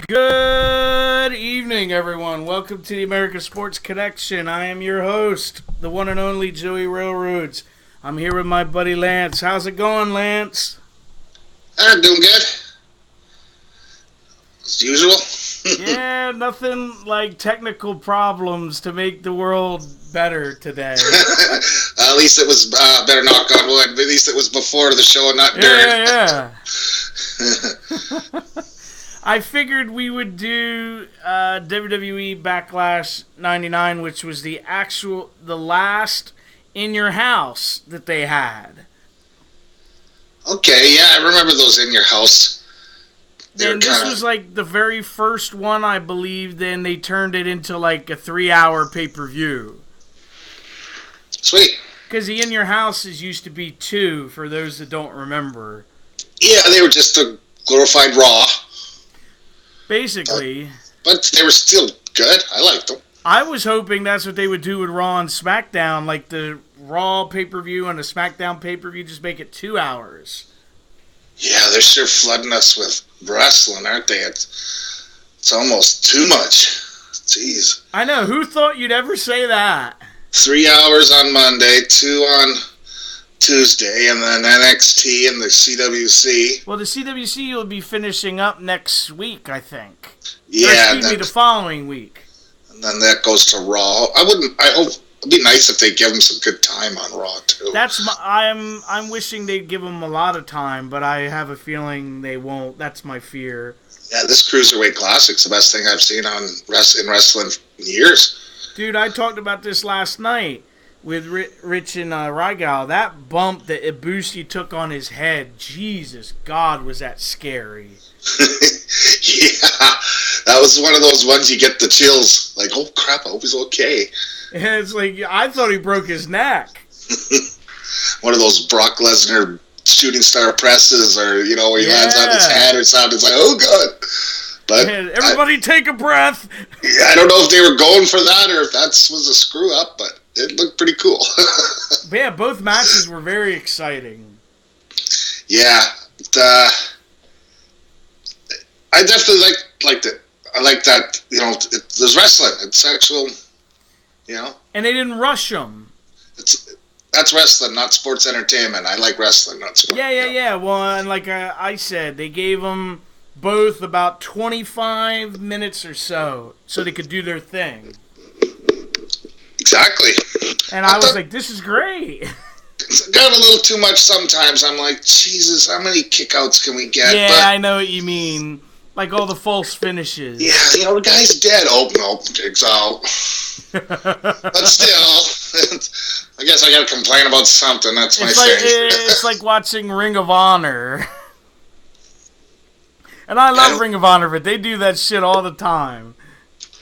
Good evening, everyone. Welcome to the American Sports Connection. I am your host, the one and only Joey Railroads. I'm here with my buddy Lance. How's it going, Lance? I'm doing good. As usual. Yeah, nothing like technical problems to make the world better today. At least it was, better knock on wood, but at least it was before the show and not during. Yeah. I figured we would do WWE Backlash 99, which was the last in your house that they had. Okay, yeah, I remember those in your house. And this was like the very first one, I believe. Then they turned it into like a 3-hour pay-per-view. Sweet. Because the In Your Houses used to be 2, for those that don't remember. Yeah, they were just a glorified Raw. Basically. But they were still good. I liked them. I was hoping that's what they would do with Raw and SmackDown. Like the Raw pay-per-view and the SmackDown pay-per-view, just make it 2 hours. Yeah, they're sure flooding us with wrestling, aren't they? It's almost too much. Jeez. I know. Who thought you'd ever say that? 3 hours on Monday, 2 on Tuesday, and then NXT and the CWC. Well, the CWC will be finishing up next week, I think. Yeah. Or excuse me, the following week. And then that goes to Raw. I hope it'd be nice if they give them some good time on Raw too. I'm wishing they'd give them a lot of time, but I have a feeling they won't. That's my fear. Yeah, this Cruiserweight Classic's the best thing I've seen in wrestling in years. Dude, I talked about this last night with Rich and Rygal. That bump that Ibushi took on his head, Jesus God, was that scary. Yeah, that was one of those ones you get the chills. Like, oh crap, I hope he's okay. And it's like, I thought he broke his neck. One of those Brock Lesnar shooting star presses, or, where he lands on his head or something. It's like, oh God. But everybody take a breath. Yeah, I don't know if they were going for that or if that was a screw up, but it looked pretty cool. But yeah, both matches were very exciting. Yeah. I definitely liked it. I like that, there's wrestling. It's actual, And they didn't rush them. That's wrestling, not sports entertainment. I like wrestling, not sports. Yeah. Well, and like I said, they gave them both about 25 minutes or so they could do their thing. Exactly. And I was like, this is great. It's got a little too much sometimes. I'm like, Jesus, how many kickouts can we get? Yeah, I know what you mean. Like all the false finishes. Yeah, the guy's dead. Oh, no, pig's out. But still, I guess I got to complain about something. That's my thing. It's like watching Ring of Honor. And I love Ring of Honor, but they do that shit all the time.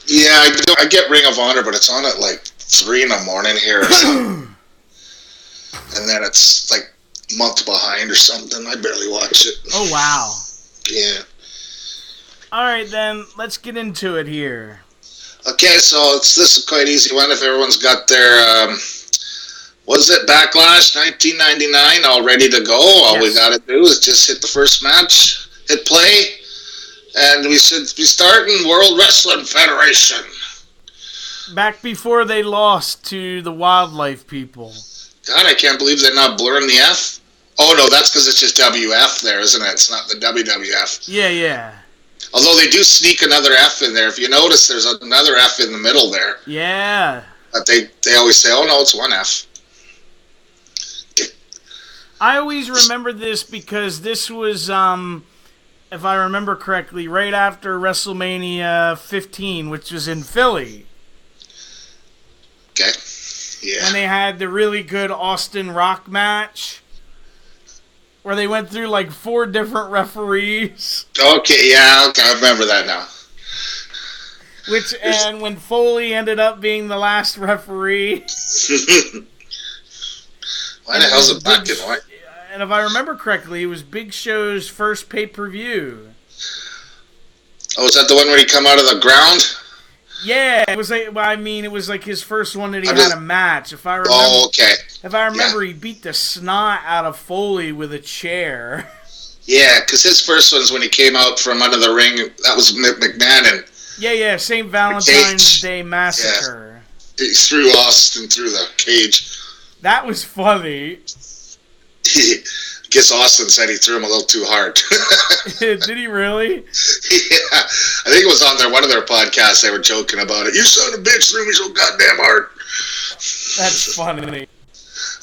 Yeah, I get Ring of Honor, but it's on at like 3 in the morning here. And then it's like a month behind or something. I barely watch it. Oh, wow. Yeah. All right, then, let's get into it here. Okay, so this is a quite easy one if everyone's got their, was it Backlash 1999 all ready to go? All we got to do is just hit the first match, hit play, and we should be starting World Wrestling Federation. Back before they lost to the Wildlife People. God, I can't believe they're not blurring the F. Oh, no, that's because it's just WF there, isn't it? It's not the WWF. Yeah. Although they do sneak another F in there. If you notice, there's another F in the middle there. Yeah. But they always say, oh, no, it's one F. I always remember this because this was, if I remember correctly, right after WrestleMania 15, which was in Philly. Okay. Yeah. And they had the really good Austin Rock match where they went through like 4 different referees. Okay, I remember that now. And when Foley ended up being the last referee. Why the hell's it black and white? And if I remember correctly, it was Big Show's first pay-per-view. Oh, is that the one where he come out of the ground? Yeah, it was like his first one that he had a match. If I remember, oh, okay. If I remember, he beat the snot out of Foley with a chair. Yeah, because his first one's when he came out from under the ring. That was McMahon. Yeah, St. Valentine's Day Massacre. Yeah, he threw Austin through the cage. That was funny. I guess Austin said he threw him a little too hard. Did he really? Yeah, I think it was on one of their podcasts. They were joking about it. You son of a bitch threw me so goddamn hard. That's funny.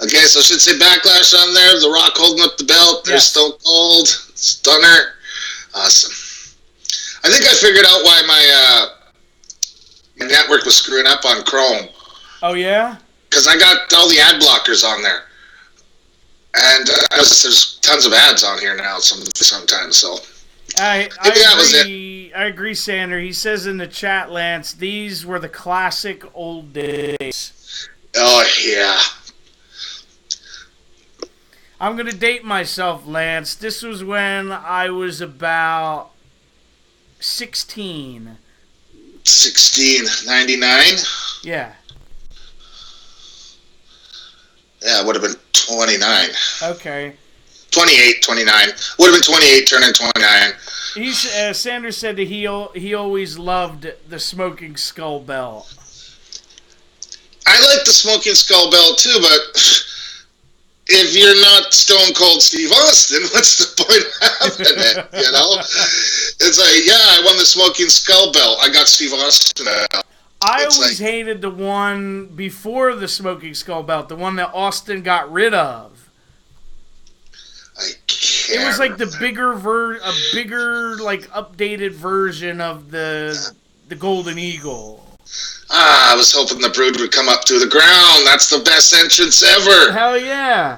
Okay, so I should say Backlash on there. The Rock holding up the belt. There's Stone Cold. Stunner. Awesome. I think I figured out why my network was screwing up on Chrome. Oh, yeah? Because I got all the ad blockers on there. And there's tons of ads on here now sometimes, so... I agree, Sander. He says in the chat, Lance, these were the classic old days. Oh, yeah. I'm going to date myself, Lance. This was when I was about 16. 99? Yeah. Yeah, it would have been 29. Okay. 28, 29. Would have been 28, turning 29. Sanders said that he always loved the Smoking Skull belt. I like the Smoking Skull belt too, but if you're not Stone Cold Steve Austin, what's the point of having it? You know, it's like, yeah, I won the Smoking Skull belt. I got Steve Austin belt. I always hated the one before the Smoking Skull belt, the one that Austin got rid of. I can't. It was like the bigger like updated version of the Golden Eagle. I was hoping the Brood would come up to the ground. That's the best entrance ever. Hell yeah.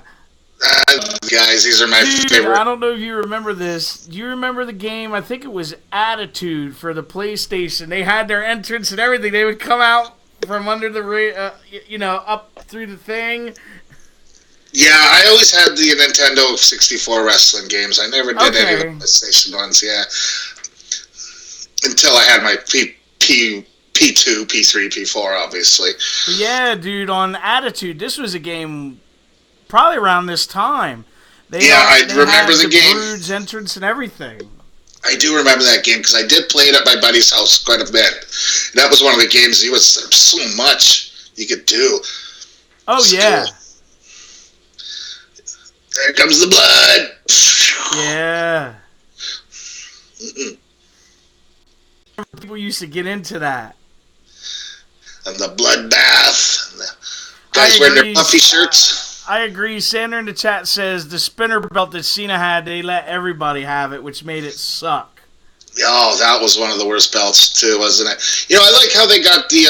Guys, these are my favorite. I don't know if you remember this. Do you remember the game? I think it was Attitude for the PlayStation. They had their entrance and everything. They would come out from under the, up through the thing. Yeah, I always had the Nintendo 64 wrestling games. I never did any of the PlayStation ones, yeah. Until I had my P2, P3, P4, obviously. Yeah, dude, on Attitude, this was a game probably around this time. I remember the game. Brood's entrance and everything. I do remember that game because I did play it at my buddy's house quite a bit. And that was one of the games. There was so much you could do. Oh, yeah. There comes the blood. Yeah. People used to get into that. And the bloodbath. And the guys wearing their puffy shirts. I agree. Sander in the chat says the spinner belt that Cena had, they let everybody have it, which made it suck. Oh, that was one of the worst belts too, wasn't it? You know, I like how they got they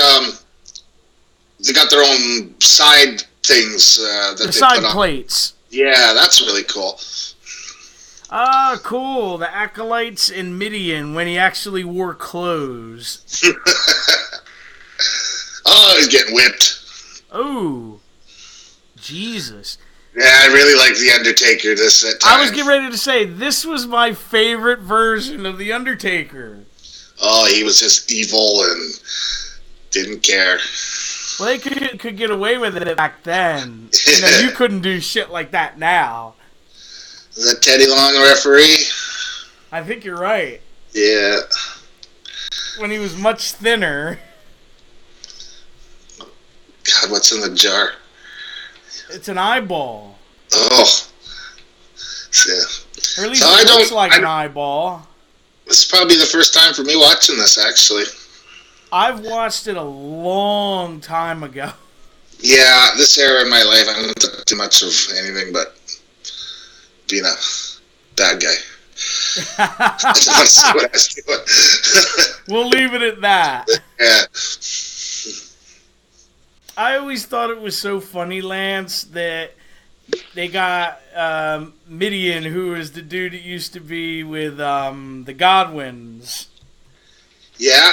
got their own side things that the they side put on. Plates. Yeah, that's really cool. Ah, cool. The Acolytes in Midian when he actually wore clothes. Oh, he's getting whipped. Oh, Jesus. Yeah, I really like The Undertaker this time. I was getting ready to say, this was my favorite version of The Undertaker. Oh, he was just evil and didn't care. Well, they could get away with it back then. You couldn't do shit like that now. Is that Teddy Long the referee? I think you're right. Yeah. When he was much thinner. God, what's in the jar? It's an eyeball. Oh. Yeah. Or at least it looks like an eyeball. This is probably the first time for me watching this, actually. I've watched it a long time ago. Yeah, this era in my life, I don't do too much of anything but being a bad guy. I just want to see what I was doing. We'll leave it at that. Yeah. I always thought it was so funny, Lance, that they got Midian, who is the dude that used to be with the Godwins. Yeah.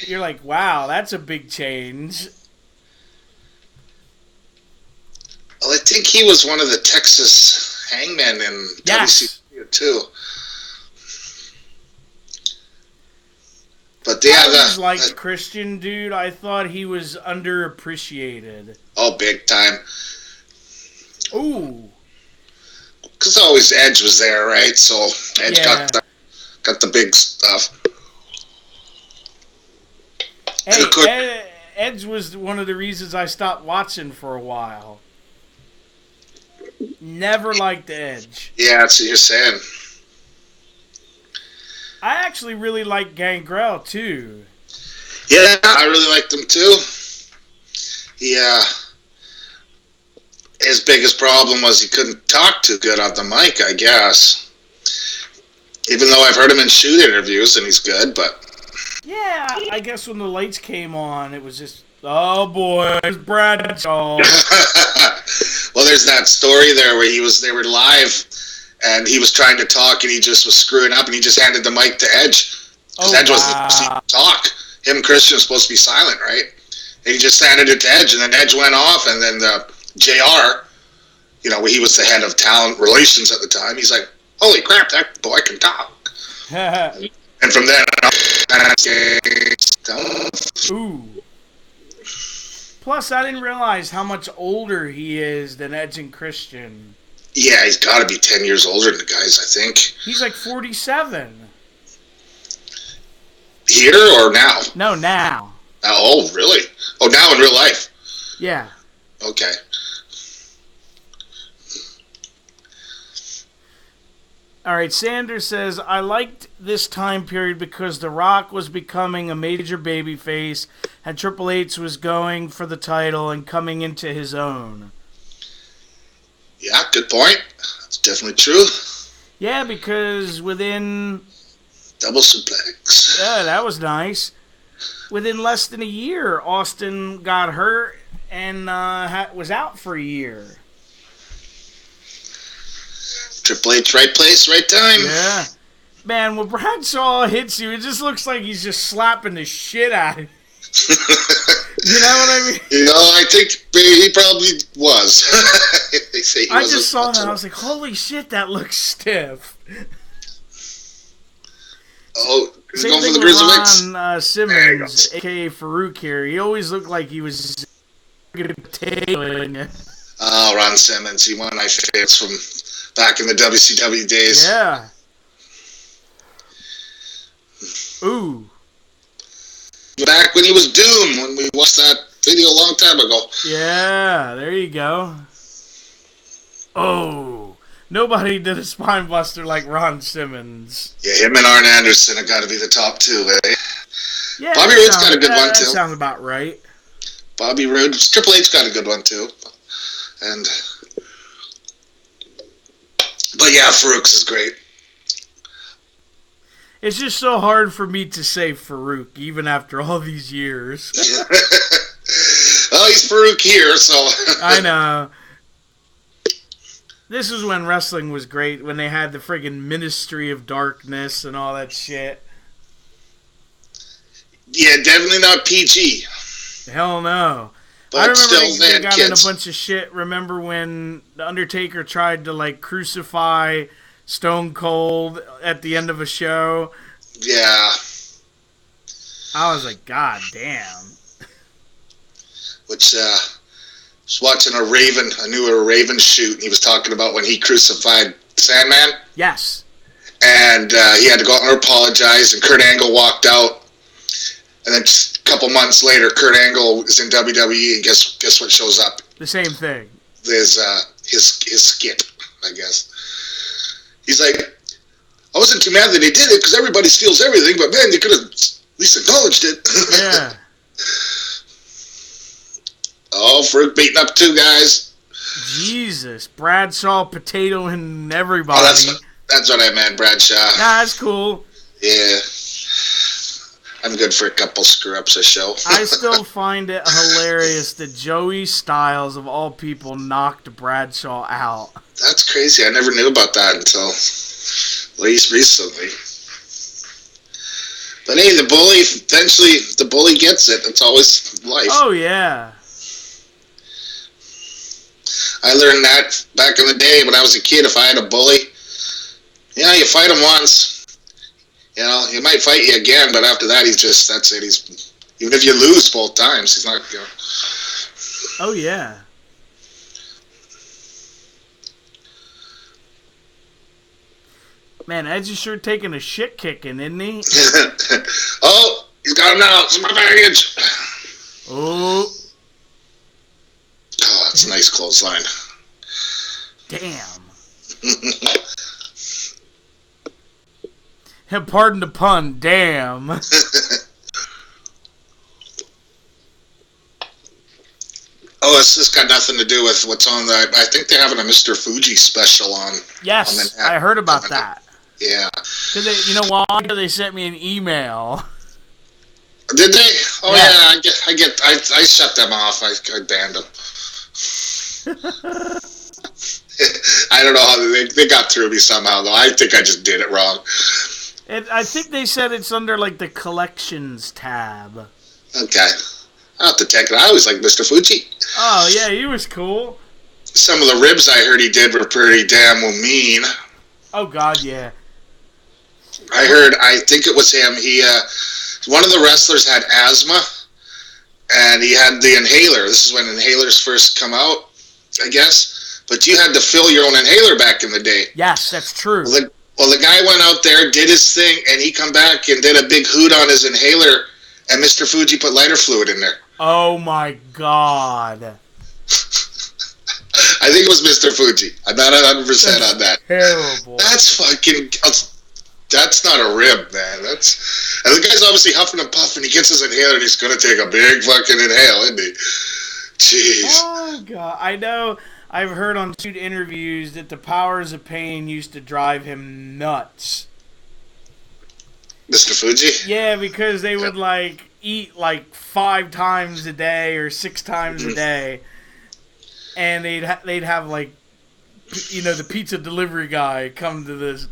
You're like, wow, that's a big change. Well, I think he was one of the Texas hangmen in WCW too. But I always liked Christian, dude. I thought he was underappreciated. Oh, big time. Ooh. because always Edge was there, right? So Edge got the big stuff. Hey, Edge was one of the reasons I stopped watching for a while. Never liked Edge. Yeah, that's what you're saying. I actually really like Gangrel, too. Yeah, I really liked him, too. His biggest problem was he couldn't talk too good on the mic, I guess. Even though I've heard him in shoot interviews, and he's good, but... Yeah, I guess when the lights came on, it was just, oh boy, it's Bradshaw. Well, there's that story there where they were live, and he was trying to talk, and he just was screwing up, and he just handed the mic to Edge. Because Edge wasn't supposed to talk. Him and Christian were supposed to be silent, right? And he just handed it to Edge, and then Edge went off, and then JR, he was the head of talent relations at the time, he's like, holy crap, that boy can talk. And from then on, ooh. Plus, I didn't realize how much older he is than Edge and Christian. Yeah, he's got to be 10 years older than the guys, I think. He's like 47. Here or now? No, now. Oh, really? Oh, now in real life? Yeah. Okay. All right, Sanders says, I liked this time period because The Rock was becoming a major babyface and Triple H was going for the title and coming into his own. Yeah, good point. That's definitely true. Yeah, because within... Double suplex. Yeah, that was nice. Within less than a year, Austin got hurt and was out for a year. Triple H, right place, right time. Yeah. Man, when Bradshaw hits you, it just looks like he's just slapping the shit out of you. You know what I mean? I think he probably was. They say I just saw that. I was like, holy shit, that looks stiff. Oh, he's Same going thing for the with Grizzlies. Ron Simmons, a.k.a. Farouk here. He always looked like he was potatoing you. Oh, Ron Simmons. He won my favorites from back in the WCW days. Yeah. Ooh. Back when he was Doom, when we watched that video a long time ago. Yeah, there you go. Oh. Nobody did a spine buster like Ron Simmons. Yeah, him and Arn Anderson have got to be the top two, eh? Yeah, Bobby Roode's got a good one, too. That sounds about right. Bobby Roode. Triple H got a good one, too. But yeah, Farouk's is great. It's just so hard for me to say Farouk, even after all these years. Well, he's Farouk here, so... I know. This was when wrestling was great, when they had the friggin' Ministry of Darkness and all that shit. Yeah, definitely not PG. Hell no. But I remember still, they got in a kids. bunch of shit. Remember when The Undertaker tried to, crucify Stone Cold at the end of a show? Yeah. I was like, God damn. Which, was watching a newer Raven shoot, and he was talking about when he crucified Sandman. Yes. And he had to go out and apologize, and Kurt Angle walked out. And then just a couple months later, Kurt Angle is in WWE, and guess what shows up? The same thing. There's his skit, I guess. He's like, I wasn't too mad that they did it, because everybody steals everything, but man, you could have at least acknowledged it. Yeah. Oh, Farouk beating up two guys. Jesus. Bradshaw, Potato, and everybody. Oh, that's what I meant, Bradshaw. Nah, that's cool. Yeah. I'm good for a couple screw-ups a show. I still find it hilarious that Joey Styles, of all people, knocked Bradshaw out. That's crazy. I never knew about that until at least recently. But hey, eventually the bully gets it. It's always life. Oh, yeah. I learned that back in the day when I was a kid. If I had a bully, you fight him once. He might fight you again, but after that, that's it. Even if you lose both times, he's not, Oh, yeah. Man, Edge is sure taking a shit kicking, isn't he? Oh, he's got him now. It's my baggage. Oh. Oh, that's a nice clothesline. Damn. Pardon the pun, damn. Oh, it's just got nothing to do with what's on the... I think they're having a Mr. Fuji special on. Yes, on the net. I heard about that. Yeah. Because you know why? They sent me an email. Did they? Oh Yeah. yeah, I shut them off. I banned them. I don't know how they got through me somehow though. I think I just did it wrong. I think they said it's under like the collections tab. Okay. I'll have to check it out. I always like Mr. Fuji. Oh yeah, he was cool. Some of the ribs I heard he did were pretty damn mean. Oh god, yeah. I think it was him. One of the wrestlers had asthma, and he had the inhaler. This is when inhalers first come out, I guess. But you had to fill your own inhaler back in the day. Yes, that's true. Well, the guy went out there, did his thing, and he come back and did a big hoot on his inhaler, and Mr. Fuji put lighter fluid in there. Oh my god. I think it was Mr. Fuji. I'm not 100% on that. Terrible. That's fucking... That's not a rib, man. And the guy's obviously huffing and puffing. He gets his inhaler and he's gonna take a big fucking inhale, isn't he? Jeez. Oh god, I know. I've heard on 2 interviews that the powers of pain used to drive him nuts. Mr. Fuji? Yeah, because they would like eat like 5 times a day or 6 times a day, and they'd have like, you know, the pizza delivery guy come to this.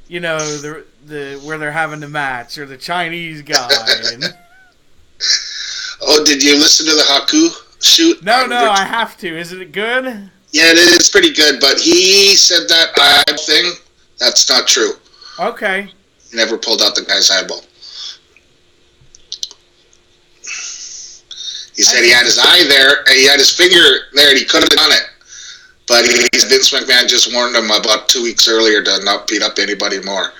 You know, the where they're having the match, or the Chinese guy. Oh, did you listen to the Haku shoot? No, I have to. Isn't it good? Yeah, it's pretty good, but he said that eyeball thing, that's not true. Okay. He never pulled out the guy's eyeball. He said he had his eye there, and he had his finger there, and he could have done it. But Vince McMahon just warned him about 2 weeks earlier to not beat up anybody more.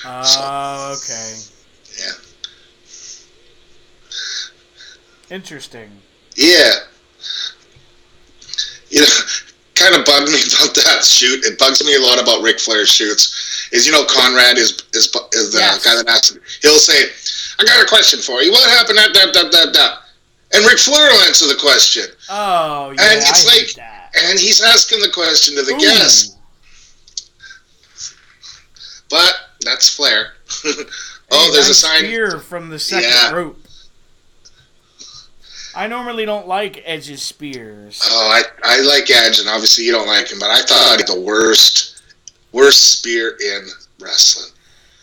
Oh, okay. Yeah. Interesting. Yeah. You know, kind of bugged me about that shoot. It bugs me a lot about Ric Flair's shoots. Is, you know, Conrad is the Yes. guy that asks him. He'll say, I got a question for you. What happened at that? And Ric Flair will answer the question. Oh, yeah, And it's I hate like, that. and he's asking the question to the guest. But that's Flair. Oh, there's a sign. Spear from the second rope. I normally don't like Edge's spears. Oh, I like Edge, and obviously you don't like him, but I thought he had the worst spear in wrestling.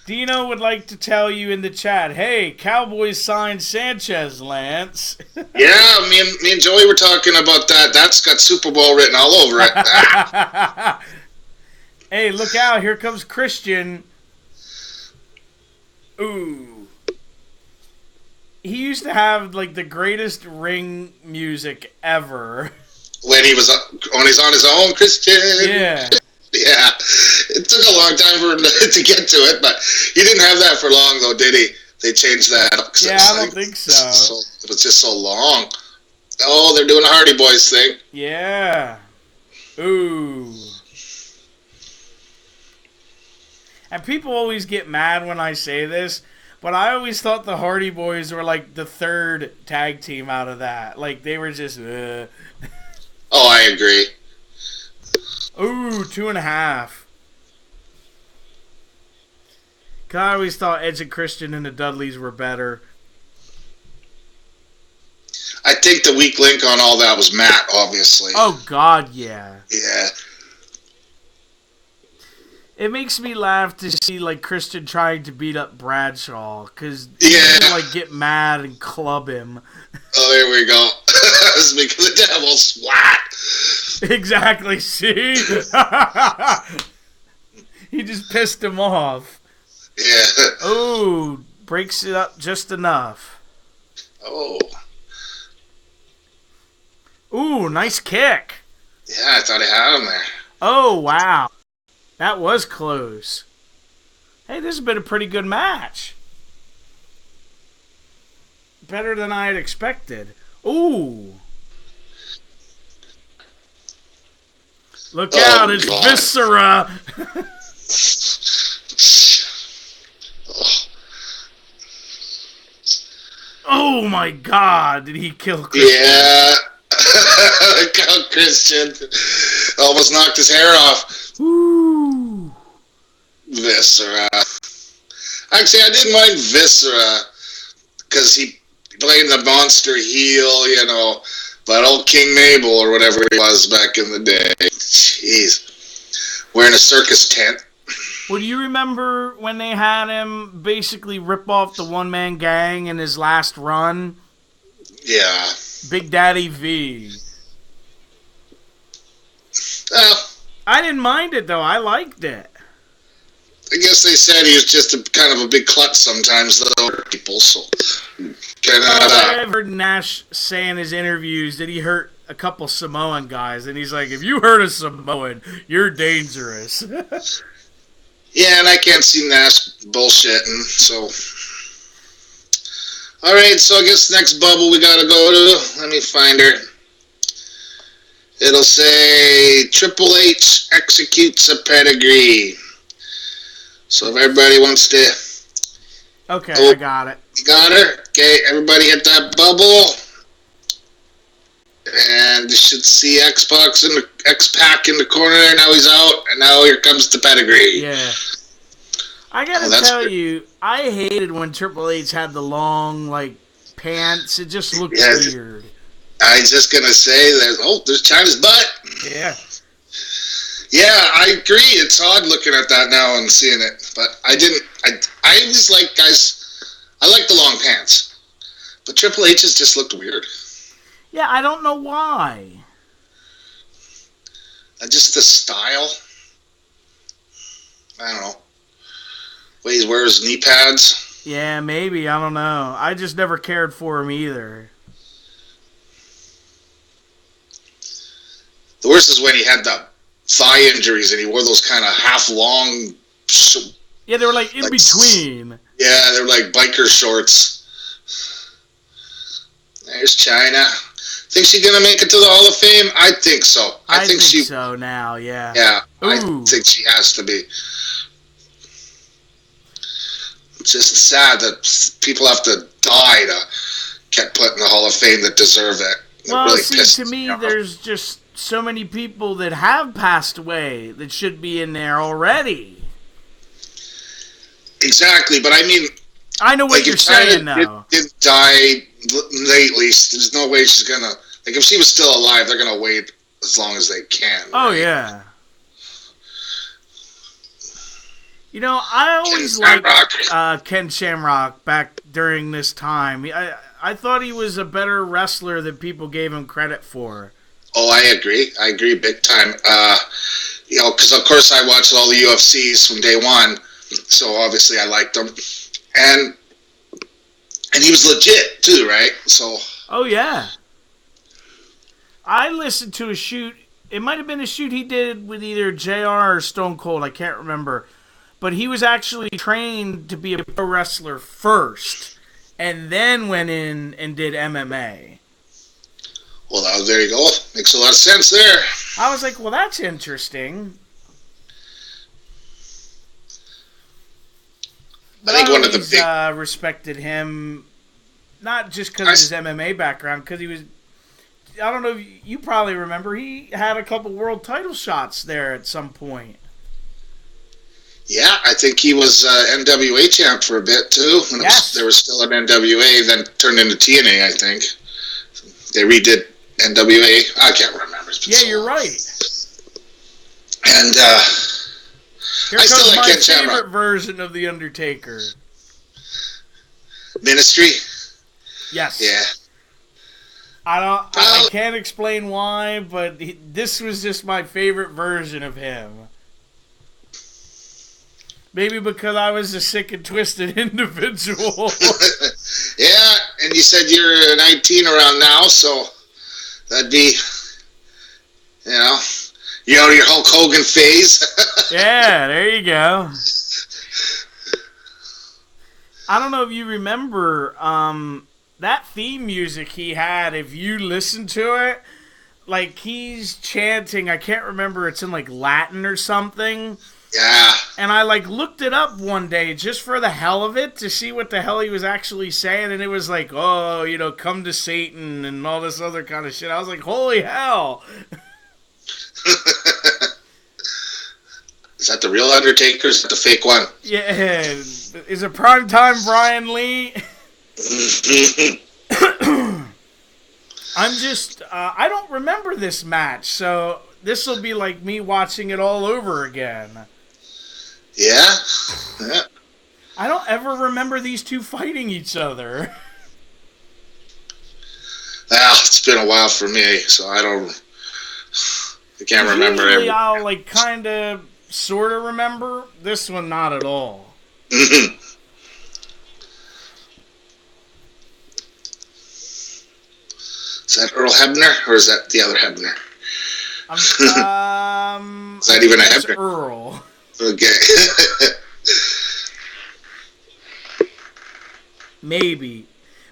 Dino would like to tell you in the chat, hey, Cowboys signed Sanchez, Lance. Yeah, me and Joey were talking about that. That's got Super Bowl written all over it. Hey, look out. Here comes Christian. Ooh. He used to have, like, the greatest ring music ever. When he was on his own, Christian. Yeah. Yeah. It took a long time for him to get to it, but he didn't have that for long, though, did he? They changed that up. Yeah, I don't think so. It was just so long. Oh, they're doing a Hardy Boys thing. Yeah. Ooh. And people always get mad when I say this, but I always thought the Hardy Boys were like the 3rd tag team out of that. Like, they were just, Oh, I agree. Ooh, 2.5. I always thought Edge and Christian and the Dudleys were better. I think the weak link on all that was Matt, obviously. Oh, God, yeah. Yeah. It makes me laugh to see, like, Christian trying to beat up Bradshaw, because Yeah. he can, like, get mad and club him. Oh, there we go. Speak of the devil, swat. Exactly, see? He just pissed him off. Yeah. Ooh, breaks it up just enough. Oh. Ooh, nice kick. Yeah, I thought I had him there. Oh, wow. That was close. Hey, this has been a pretty good match. Better than I had expected. Ooh. Look out, it's God. Viscera. Oh my God, did he kill Christian? Yeah. Kill Christian. Almost knocked his hair off. Ooh. Viscera. Actually, I didn't mind Viscera because he played the monster heel, you know. But old King Mabel or whatever he was back in the day, jeez, wearing a circus tent. Well, do you remember when they had him basically rip off the one-man gang in his last run? Yeah. Big Daddy V. Well, I didn't mind it, though. I liked it. I guess they said he was just kind of a big klutz sometimes, though, people, so I've heard Nash say in his interviews that he hurt a couple Samoan guys, and he's like, if you hurt a Samoan, you're dangerous. Yeah, and I can't see Nash bullshitting, so. Alright, so I guess next bubble we gotta go to. Let me find her. It'll say Triple H executes a pedigree. So if everybody wants to. Okay, I got it. You got her? Okay, everybody hit that bubble. And you should see X-Pac in the corner there. Now he's out, and now here comes the pedigree. Yeah. I gotta tell you, I hated when Triple H had the long, pants. It just looked weird. I was just gonna say that. There's China's butt. Yeah. Yeah, I agree. It's odd looking at that now and seeing it, but I didn't. I was like, guys, I like the long pants, but Triple H's just looked weird. Yeah, I don't know why. Just the style. I don't know. Way he wears knee pads. Yeah, maybe. I don't know. I just never cared for him either. The worst is when he had the thigh injuries and he wore those kind of half-long... Yeah, they were in between. Yeah, they were like biker shorts. There's China. Think she gonna make it to the Hall of Fame? I think so. I think so now, yeah. Yeah, Ooh. I think she has to be. It's just sad that people have to die to get put in the Hall of Fame that deserve it. Well, really see, to me, there's just so many people that have passed away that should be in there already. Exactly, but I mean... I know what you're saying, though. Did die lately. There's no way she's gonna... if she was still alive, they're gonna wait as long as they can. Oh, right? Yeah. You know, I always liked Ken Shamrock back during this time. I thought he was a better wrestler than people gave him credit for. Oh, I agree. I agree big time. Because of course I watched all the UFCs from day one, so obviously I liked him, and he was legit too, right? So. Oh yeah. I listened to a shoot. It might have been a shoot he did with either JR or Stone Cold. I can't remember. But he was actually trained to be a pro wrestler first, and then went in and did MMA. Well, there you go. Makes a lot of sense there. I was like, well, that's interesting. But I think one of the big... respected him, not just because of his MMA background, because he was... I don't know if you probably remember, he had a couple world title shots there at some point. Yeah, I think he was NWA champ for a bit, too. When there was still an NWA, then turned into TNA, I think. They redid NWA. I can't remember. Yeah, you're right. And here comes my favorite version of The Undertaker. Ministry? Yes. Yeah. I can't explain why, but this was just my favorite version of him. Maybe because I was a sick and twisted individual. Yeah, and you said you're 19 around now, so that'd be, your Hulk Hogan phase. Yeah, there you go. I don't know if you remember that theme music he had. If you listen to it, like he's chanting. I can't remember. It's in like Latin or something. Yeah. And I like looked it up one day just for the hell of it to see what the hell he was actually saying, and it was like, oh, you know, come to Satan and all this other kind of shit. I was like, holy hell. Is that the real Undertaker? Is that the fake one? Yeah. Is it primetime Brian Lee? I'm just, I don't remember this match, so this will be like me watching it all over again. Yeah? Yeah. I don't ever remember these two fighting each other. Well, it's been a while for me, so I can't remember Usually everything. I'll like kind of, sort of remember. This one, not at all. Is that Earl Hebner, or is that the other Hebner? Is that even a Hebner? Earl. Okay. Maybe.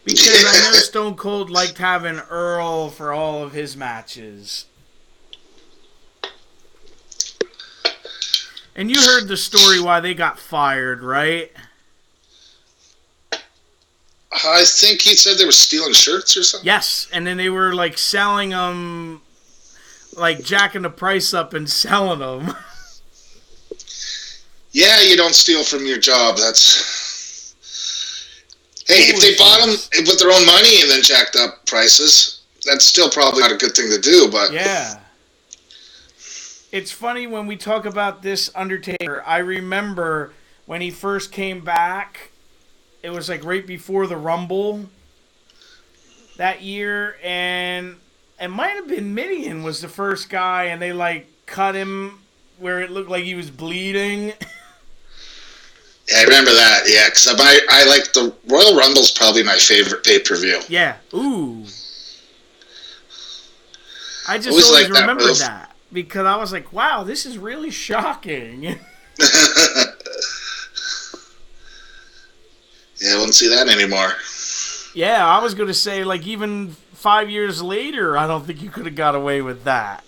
Because I know Stone Cold liked having Earl for all of his matches. And you heard the story why they got fired, right? I think he said they were stealing shirts or something. Yes, and then they were like selling them, like jacking the price up and selling them. Yeah, you don't steal from your job. That's... Hey, if they bought them with their own money and then jacked up prices, that's still probably not a good thing to do, but... Yeah. It's funny when we talk about this Undertaker. I remember when he first came back, it was like right before the Rumble that year, and it might have been Midian was the first guy, and they like cut him where it looked like he was bleeding. Yeah, I remember that, yeah, because I like the Royal Rumble's probably my favorite pay-per-view. Yeah, ooh. I just Always always liked that remembered move. that. Because I was like, wow, this is really shocking. Yeah, I won't see that anymore. Yeah, I was going to say, like, even 5 years later, I don't think you could have got away with that.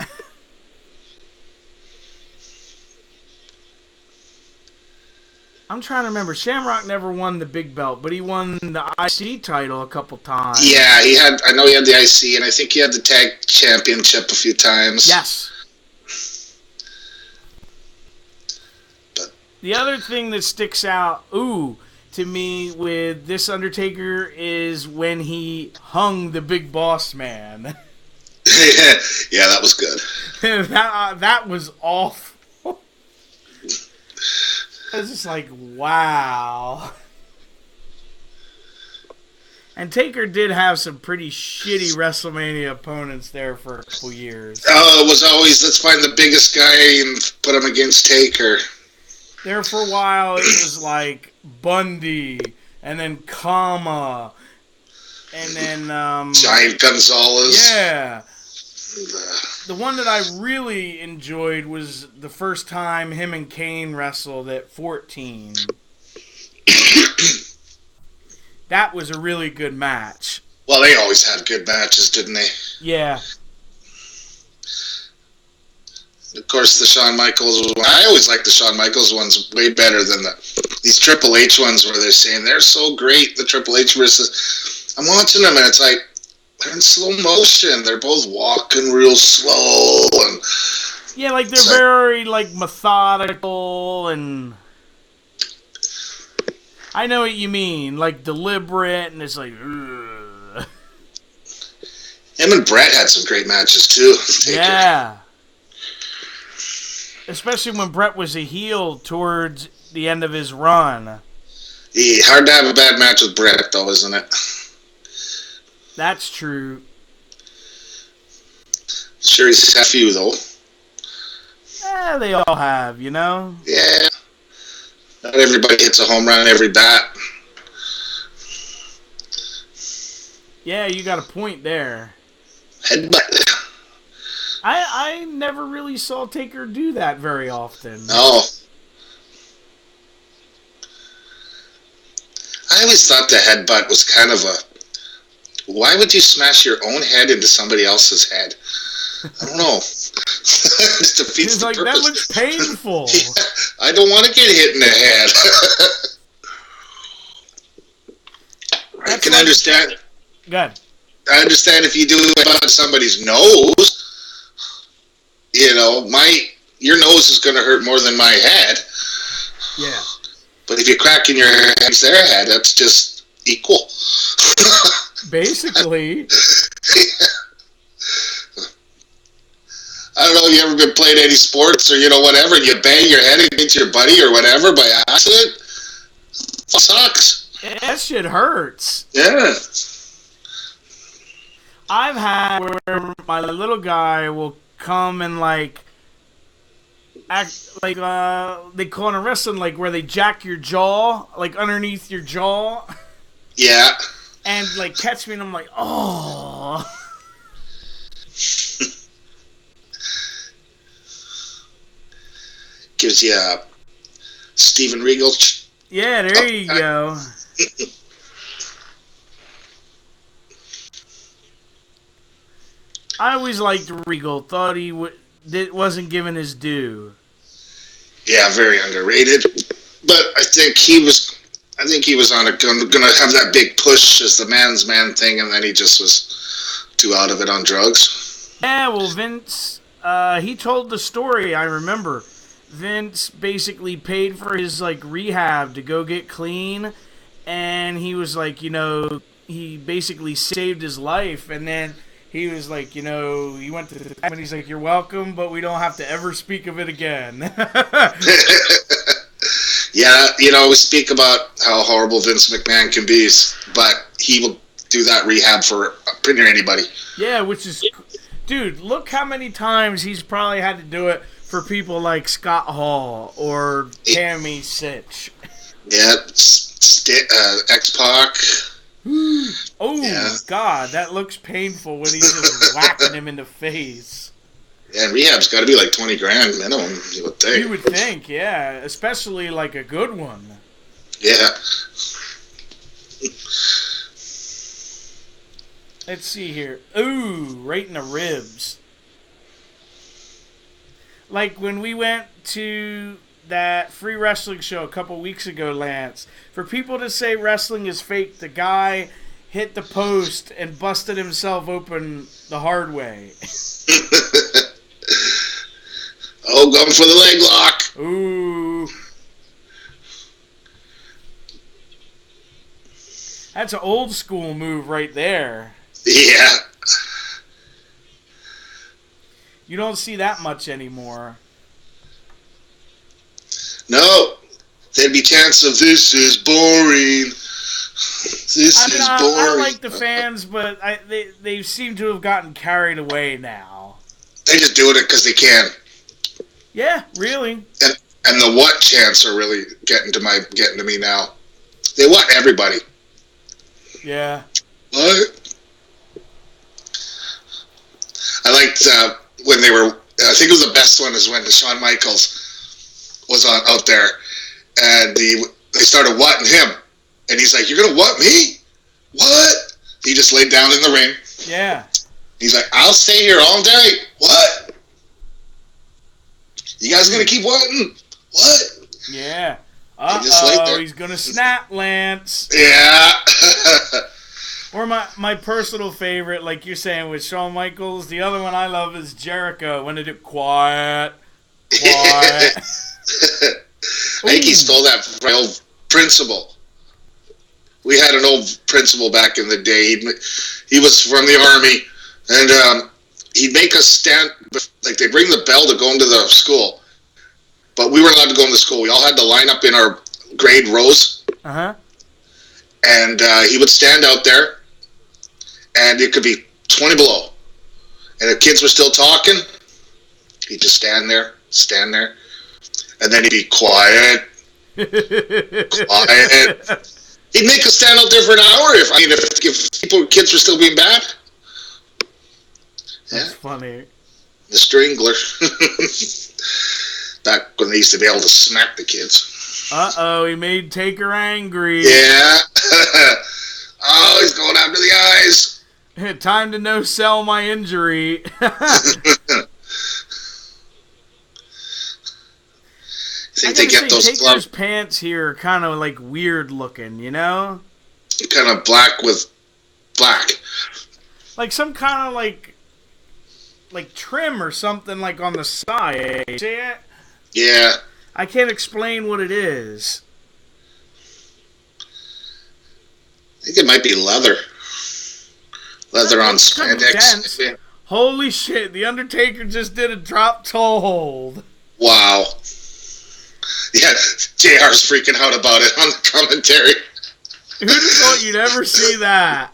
I'm trying to remember. Shamrock never won the big belt, but he won the IC title a couple times. Yeah, I know he had the IC, and I think he had the tag championship a few times. Yes. The other thing that sticks out, to me with this Undertaker is when he hung the Big Boss Man. Yeah, that was good. that was awful. I was just like, wow. And Taker did have some pretty shitty WrestleMania opponents there for a couple years. Oh, it was always, let's find the biggest guy and put him against Taker. There for a while, it was like Bundy, and then Kama, and then... Giant Gonzalez. Yeah. The one that I really enjoyed was the first time him and Kane wrestled at 14. That was a really good match. Well, they always had good matches, didn't they? Yeah. Of course, the Shawn Michaels one. I always like the Shawn Michaels ones way better than these Triple H ones where they're saying they're so great. The Triple H versus... I'm watching them and it's like, they're in slow motion. They're both walking real slow. And yeah, like they're very like methodical and... I know what you mean. Like deliberate and it's like... Ugh. Him and Brett had some great matches too. Yeah. Especially when Brett was a heel towards the end of his run. Yeah, hard to have a bad match with Brett, though, isn't it? That's true. Sure, he's had a few, though. Yeah, they all have, you know? Yeah. Not everybody hits a home run every bat. Yeah, you got a point there. Headbutt. I never really saw Taker do that very often. No. I always thought the headbutt was kind of a. Why would you smash your own head into somebody else's head? I don't know. It defeats the purpose. That looks painful. Yeah, I don't want to get hit in the head. I can understand. Good. I understand if you do it on somebody's nose. You know, your nose is going to hurt more than my head. Yeah. But if you're cracking your head against their head, that's just equal. Basically. I don't know, you ever been playing any sports or, whatever, and you bang your head against your buddy or whatever by accident? It sucks. Yeah, that shit hurts. Yeah. I've had where my little guy will come and, act like, they call it in wrestling, where they jack your jaw, underneath your jaw. Yeah. And, catch me, and I'm like, oh. Gives you a Steven Regal. Yeah, there you go. I always liked Regal. Thought he wasn't given his due. Yeah, very underrated. But I think he was on going to have that big push as the man's man thing, and then he just was too out of it on drugs. Yeah, well, Vince, he told the story, I remember. Vince basically paid for his, rehab to go get clean, and he was he basically saved his life, and then he was he went to the time, and he's like, you're welcome, but we don't have to ever speak of it again. Yeah, we speak about how horrible Vince McMahon can be, but he will do that rehab for pretty near anybody. Yeah, which is... Dude, look how many times he's probably had to do it for people like Scott Hall or Tammy Sitch. Yeah, X-Pac. Oh, yeah. God, that looks painful when he's just whacking him in the face. Yeah, and rehab's got to be $20,000 minimum, you would think. You would think, yeah. Especially a good one. Yeah. Let's see here. Ooh, right in the ribs. When we went to that free wrestling show a couple weeks ago, Lance, for people to say wrestling is fake, the guy hit the post and busted himself open the hard way. Oh, going for the leg lock. Ooh. That's an old school move right there. Yeah. You don't see that much anymore. No. There'd be chants of, this is boring. This is boring. I like the fans, but they seem to have gotten carried away now. They just doing it because they can. Yeah, really. And the what chants are really getting to me now. They what everybody. Yeah. What? I liked when they were. I think it was the best one is when Shawn Michaels was out there, and they started whatting him, and he's like, "You're gonna what me? What?" He just laid down in the ring. Yeah. He's like, "I'll stay here all day." What? You guys gonna keep whatting? What? Yeah. He's gonna snap, Lance. Yeah. Or my personal favorite, like you're saying with Shawn Michaels, the other one I love is Jericho. When they do quiet. I think he stole that from my old principal. We had an old principal back in the day. He was from the army, and he'd make us stand, they'd ring the bell to go into the school. But we weren't allowed to go into school. We all had to line up in our grade rows. Uh-huh. And he would stand out there, and it could be 20 below. And if kids were still talking, he'd just stand there. And then he'd be quiet. Quiet. He'd make us stand out there for an hour if kids were still being bad. That's funny. The Strangler. Back when they used to be able to smack the kids. Uh-oh, he made Taker angry. Yeah. Oh, he's going after the eyes. Time to no-sell my injury. Think they get those Taker's gloves pants here are kind of like weird looking, you know? kind of black with black. Like some kind of like trim or something like on the side. See it? Yeah. I can't explain what it is. I think it might be leather. Leather on spandex. Dense. Holy shit, The Undertaker just did a drop toe hold. Wow. Yeah, JR's freaking out about it on the commentary. Who'd have thought you'd ever see that?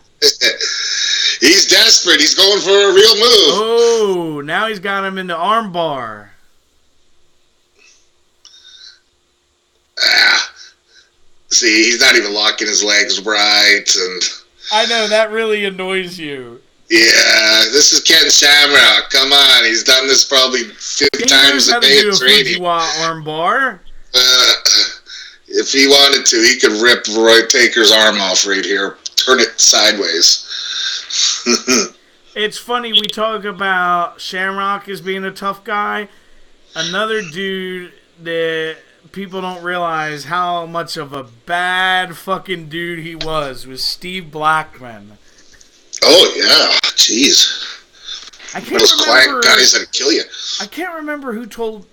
He's desperate. He's going for a real move. Oh, now he's got him in the armbar. See, he's not even locking his legs right, and I know, that really annoys you. yeah, this is Ken Shamrock. Come on, he's done this probably 50 times a day of training. Armbar. If he wanted to, he could rip Roy Taker's arm off right here, turn it sideways. It's funny, we talk about Shamrock as being a tough guy. Another dude that people don't realize how much of a bad fucking dude he was Steve Blackman. Oh, yeah. Jeez. I can't Those remember, quiet guys that'll kill you. I can't remember who told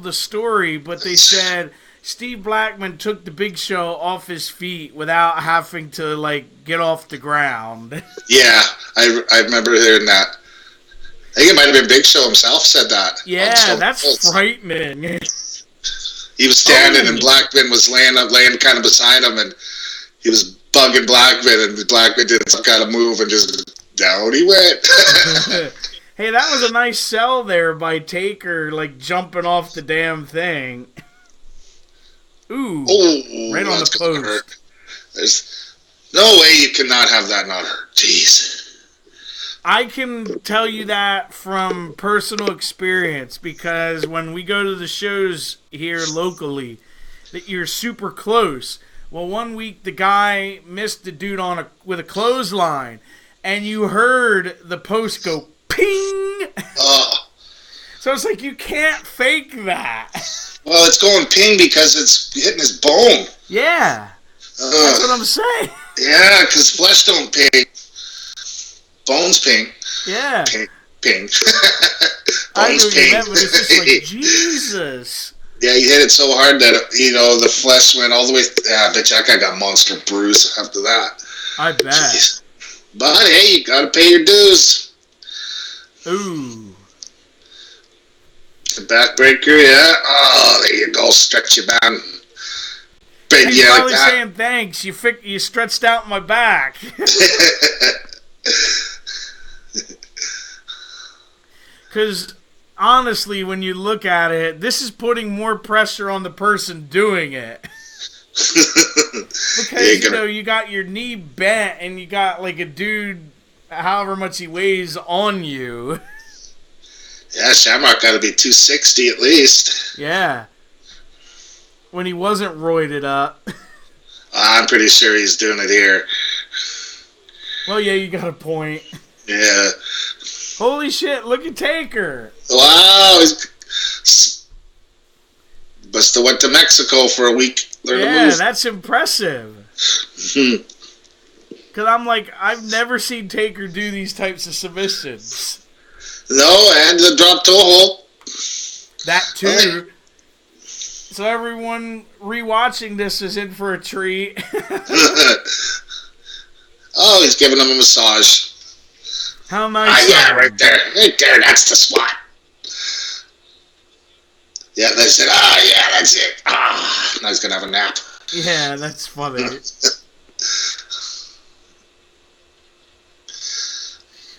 the story, but they said Steve Blackman took the Big Show off his feet without having to, like, get off the ground. Yeah, I remember hearing that. I think it might have been Big Show himself said that. Yeah, that's frightening. He was standing and Blackman was laying kind of beside him, and he was bugging Blackman, and Blackman did some kind of move and just down he went. Hey, that was a nice sell there by Taker, like jumping off the damn thing. Ooh, right on the post. There's no way you cannot have that not hurt. Jeez. I can tell you that from personal experience because when we go to the shows here locally, that you're super close. Well, one week the guy missed the dude with a clothesline, and you heard the post go ping. So it's like you can't fake that. Well, it's going ping because it's hitting his bone. Yeah, that's what I'm saying. Yeah, because flesh don't ping. Bones ping. Yeah. Ping. I Bones know ping. that, but it's just like, Jesus. Yeah, you hit it so hard that, the flesh went all the way. Yeah, I bet you that guy got monster bruise after that. I bet. Jeez. But, hey, you gotta pay your dues. Ooh. The backbreaker, yeah. Oh, there you go. Stretch your back. Big He's yeah, probably like that. saying thanks. You stretched out my back. Because honestly, when you look at it, this is putting more pressure on the person doing it. Because you got your knee bent and you got like a dude, however much he weighs, on you. Yeah, Shamrock got to be 260 at least. Yeah. When he wasn't roided up. I'm pretty sure he's doing it here. Well, yeah, you got a point. Yeah. Holy shit, look at Taker. Wow. Must have went to Mexico for a week. Yeah, that's impressive. Because I'm like, I've never seen Taker do these types of submissions. No, and the drop toe hold. That too. So everyone rewatching this is in for a treat. Oh, he's giving him a massage. How nice. Yeah, right there. Right there, that's the spot. Yeah, they said, yeah, that's it. Now he's going to have a nap. Yeah, that's funny.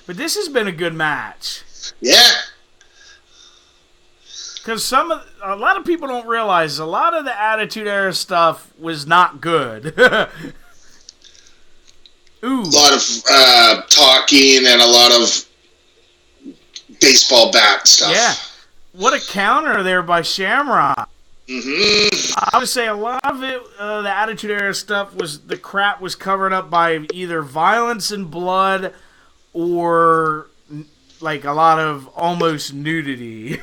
But this has been a good match. Yeah. Because a lot of people don't realize a lot of the Attitude Era stuff was not good. Ooh. A lot of talking and a lot of baseball bat stuff. Yeah. What a counter there by Shamrock. Mm-hmm. I would say a lot of it, the Attitude Era stuff, the crap was covered up by either violence and blood or like a lot of almost nudity.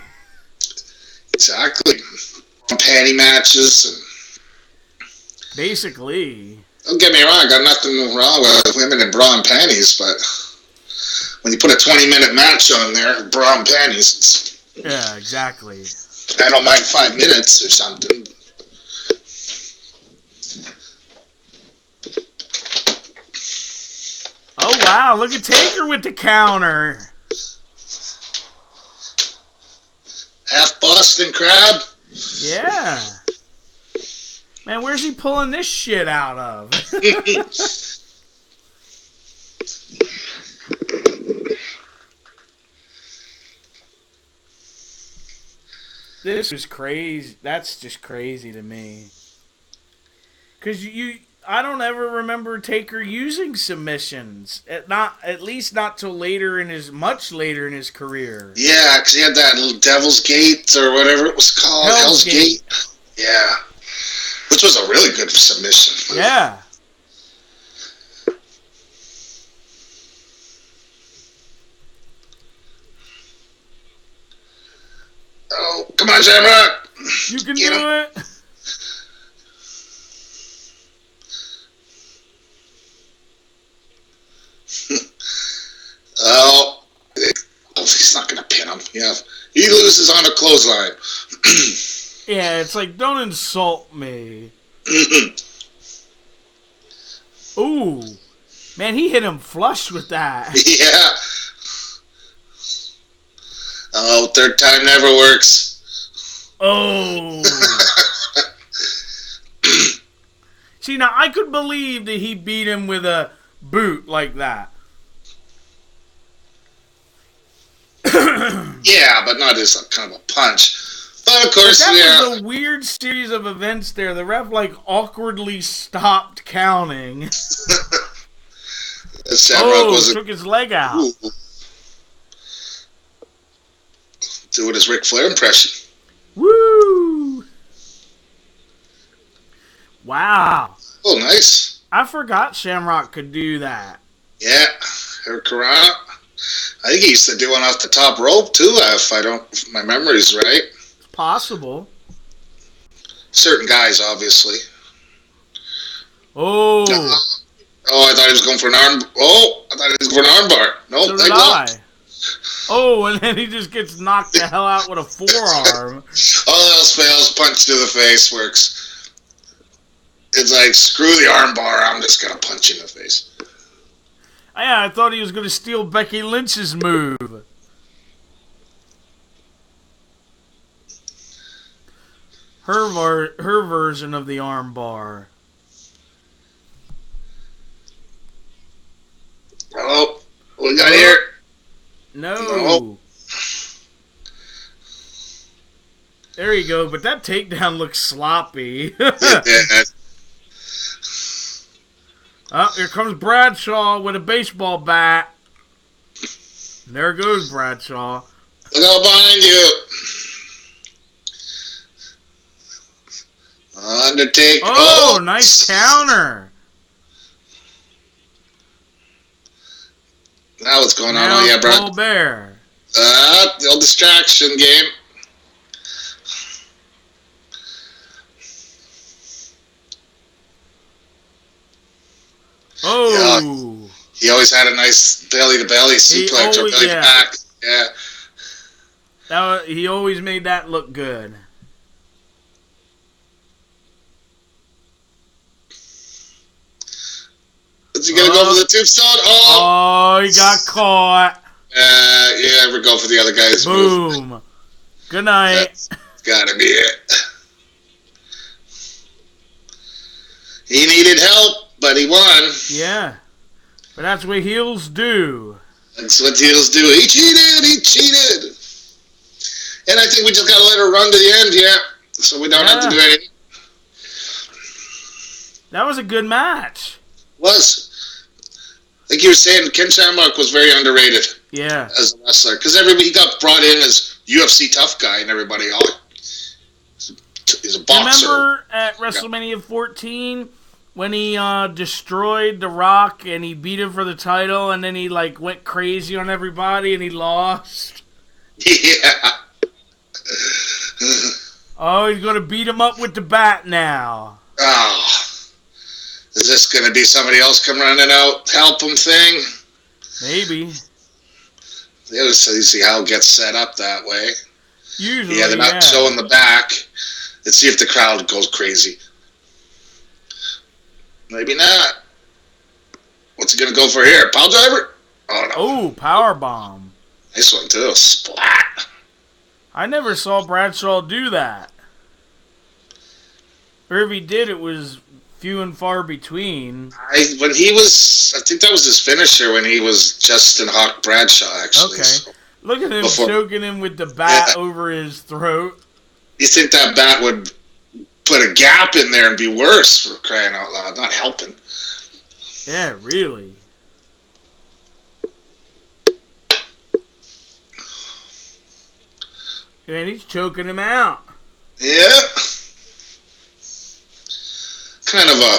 Exactly. Panty matches. And basically. Don't get me wrong, I got nothing wrong with women in bra and panties, but when you put a 20-minute match on there, bra and panties, yeah, exactly. I don't mind 5 minutes or something. Oh, wow, look at Taker with the counter. Half Boston Crab? Yeah. Man, where's he pulling this shit out of? This is crazy. That's just crazy to me. Because I don't ever remember Taker using submissions. At least not till much later in his career. Yeah, because he had that little Devil's Gate or whatever it was called. Hell's Gate. Yeah. Which was a really good submission. Yeah. Oh, come on, Shamrock. You can do it. He's not going to pin him. Yeah. He loses on a clothesline. Yeah, it's like, don't insult me. Ooh. Man, he hit him flush with that. Yeah. Oh, third time never works. Oh. See, now, I could believe that he beat him with a boot like that. Yeah, but not as a kind of a punch. But of course, that was a weird series of events there. The ref, awkwardly stopped counting. Took his leg out. Ooh. Doing his Ric Flair impression. Woo! Wow. Oh, nice. I forgot Shamrock could do that. Yeah, Hurricanrana. I think he used to do one off the top rope too. If my memory's right. It's possible. Certain guys, obviously. Oh. I thought he was going for an arm. Oh, I thought he was going for an armbar. No, so did I. Oh, and then he just gets knocked the hell out with a forearm. All else fails, punch to the face works. It's like, screw the armbar, I'm just going to punch you in the face. Yeah, I thought he was going to steal Becky Lynch's move. Her version of the armbar. Oh, what we got here? No. There you go, but that takedown looks sloppy. Oh, here comes Bradshaw with a baseball bat. And there goes Bradshaw. Look out behind you. Undertaker. Oh, nice counter. Now what's going on? Now Oh, yeah, bro. Paul Bear. The old distraction game. Oh. Yeah, he always had a nice belly-to-belly suplex or belly-to-back. Yeah. He always made that look good. Is he going to go for the tombstone? Oh, he got caught. Yeah, we're going for the other guy's Boom. move. Good night. That's gotta be it. He needed help, but he won. Yeah. But that's what heels do. That's what heels do. He cheated. And I think we just gotta let her run to the end, so we don't have to do anything. That was a good match. Like you were saying, Ken Shamrock was very underrated. Yeah. As a wrestler. Because he got brought in as UFC tough guy and everybody He's a boxer. Remember at WrestleMania 14 when he destroyed The Rock and he beat him for the title, and then he like went crazy on everybody and he lost? Yeah. Oh, he's gonna beat him up with the bat now. Oh. Is this going to be somebody else come running out, help him thing? Maybe. You see how it gets set up that way. Usually, they're not showing the back. Let's see if the crowd goes crazy. Maybe not. What's he going to go for here? Pile driver? Oh, no. Oh, power bomb. Nice one, too. Splat. I never saw Bradshaw do that. Or if he did, it was few and far between. I think that was his finisher when he was Justin Hawk Bradshaw, actually. Okay. So. Look at him choking him with the bat over his throat. You think that bat would put a gap in there and be worse, for crying out loud? Not helping. Yeah, really. And he's choking him out. Yeah. Kind of a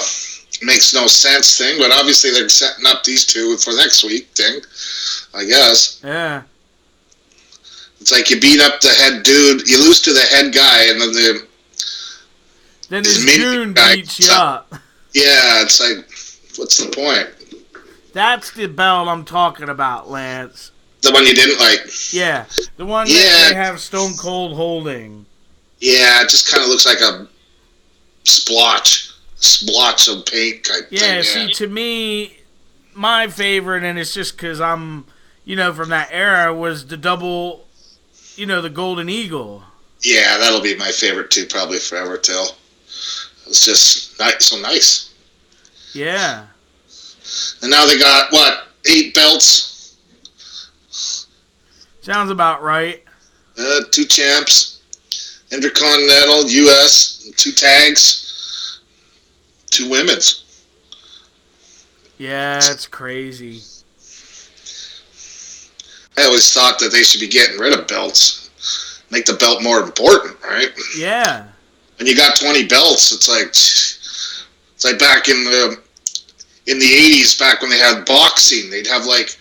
makes no sense thing, but obviously they're setting up these two for next week thing, I guess. Yeah. It's like you beat up the head dude, you lose to the head guy, and then his goon beats you up. Yeah, it's like, what's the point? That's the belt I'm talking about, Lance. The one you didn't like? Yeah, the one that they have Stone Cold holding. Yeah, it just kind of looks like a splotch of paint type thing. Yeah, see, to me, my favorite, and it's just because I'm, from that era, was the double, the Golden Eagle. Yeah, that'll be my favorite too, probably forever till. It's just so nice. Yeah. And now they got, 8 belts? Sounds about right. 2 champs, Intercontinental, U.S., 2 tags, 2 women's. Yeah, it's crazy. I always thought that they should be getting rid of belts. Make the belt more important, right? Yeah. When you got 20 belts, it's like back in the 80s, back when they had boxing, they'd have like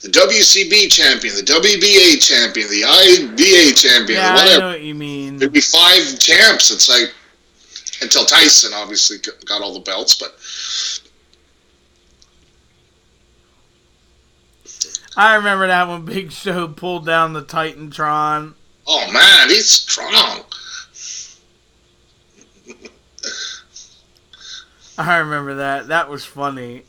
the WCB champion, the WBA champion, the IBA champion, yeah, whatever. I know what you mean. There'd be 5 champs. It's like, until Tyson obviously got all the belts, but I remember that when Big Show pulled down the Titantron. Oh man, he's strong. I remember that. That was funny.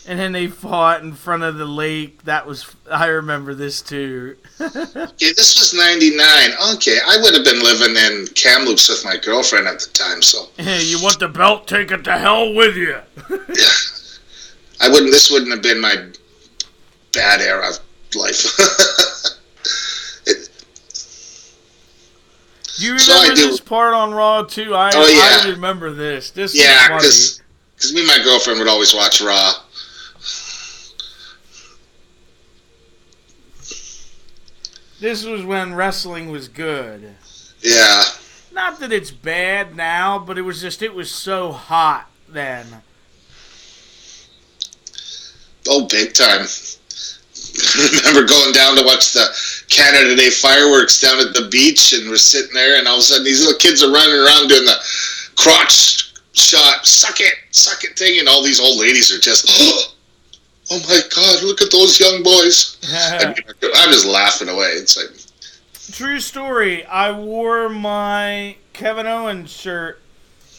And then they fought in front of the lake. I remember this too. Okay, this was 99. Okay, I would have been living in Kamloops with my girlfriend at the time, so. Hey, you want the belt? Take it to hell with you. Yeah. This wouldn't have been my bad era of life. Do you remember this part on Raw too? I remember this. This was funny. Because me and my girlfriend would always watch Raw. This was when wrestling was good. Yeah. Not that it's bad now, but it was so hot then. Oh, big time. Remember going down to watch the Canada Day fireworks down at the beach, and we're sitting there, and all of a sudden these little kids are running around doing the crotch shot, suck it thing, and all these old ladies are just, oh my God, look at those young boys. I'm just laughing away. It's like, true story. I wore my Kevin Owens shirt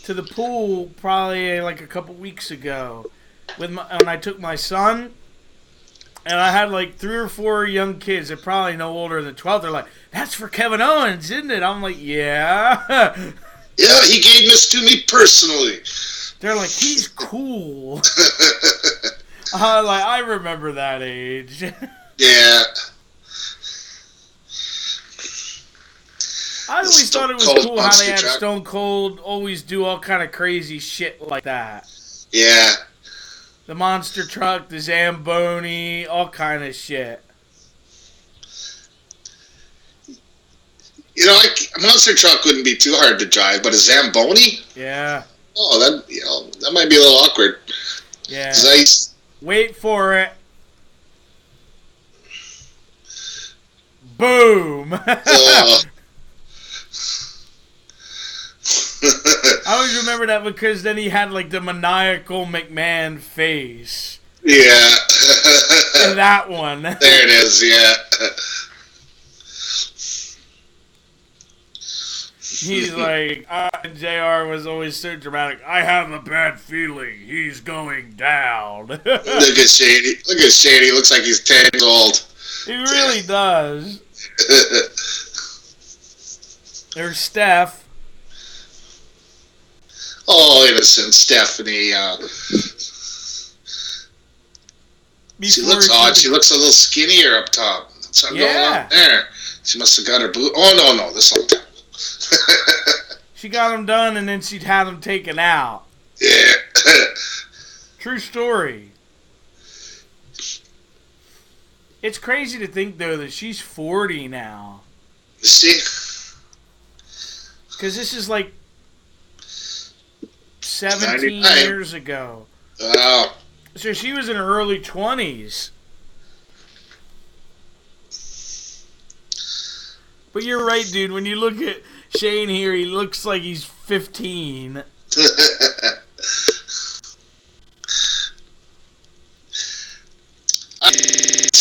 to the pool probably like a couple weeks ago when I took my son. And I had like 3 or 4 young kids. They're probably no older than 12. They're like, "That's for Kevin Owens, isn't it?" I'm like, "Yeah." Yeah, he gave this to me personally. They're like, "He's cool." I remember that age. Yeah. I always thought it was cool how they had Stone Cold always do all kind of crazy shit like that. Yeah. The monster truck, the Zamboni, all kind of shit. A monster truck wouldn't be too hard to drive, but a Zamboni? Yeah. Oh, that might be a little awkward. Yeah. Because Wait for it. Boom. I always remember that because then he had like the maniacal McMahon face. Yeah. In that one. There it is, yeah. He's like, JR was always so dramatic. I have a bad feeling he's going down. Look at Shady. Looks like he's 10 years old. He really does. There's Steph. Oh, innocent Stephanie. She looks odd. She looks a little skinnier up top. Something going on there. She must have got her boot. Oh, no. This whole time. She got him done, and then she'd have him taken out. Yeah. True story. It's crazy to think, though, that she's 40 now. See? Because this is like 17 years ago. Wow. So she was in her early 20s. But you're right, dude. When you look at Shane here, he looks like he's 15. I